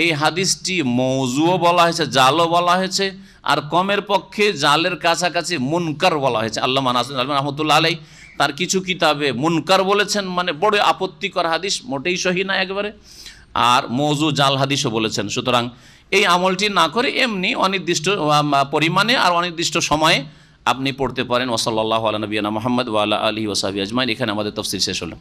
এই হাদিসটি মওযুও বলা হয়েছে, জালও বলা হয়েছে, আর কমের পক্ষে জালের কাছাকাছি মুনকার বলা হয়েছে। আল্লামা নাসির রহমতুল্লাহ আলাইহি তার কিছু কিতাবে মুনকার বলেছেন, মানে বড় আপত্তিকর হাদিস, মোটেই সহি না একবারে, আর মওযু জাল হাদিসও বলেছেন। সুতরাং এই আমলটি না করে এমনি অনির্দিষ্ট পরিমাণে আর অনির্দিষ্ট সময়ে আপনি পড়তে পারেন। ওয়া সাল্লাল্লাহু আলা নবিয়িনা মুহাম্মদ ওয়া আলা আলিহি ওয়া সাহবিহি আজমাইন। এখানে আমাদের তাফসীর শেষ হলো।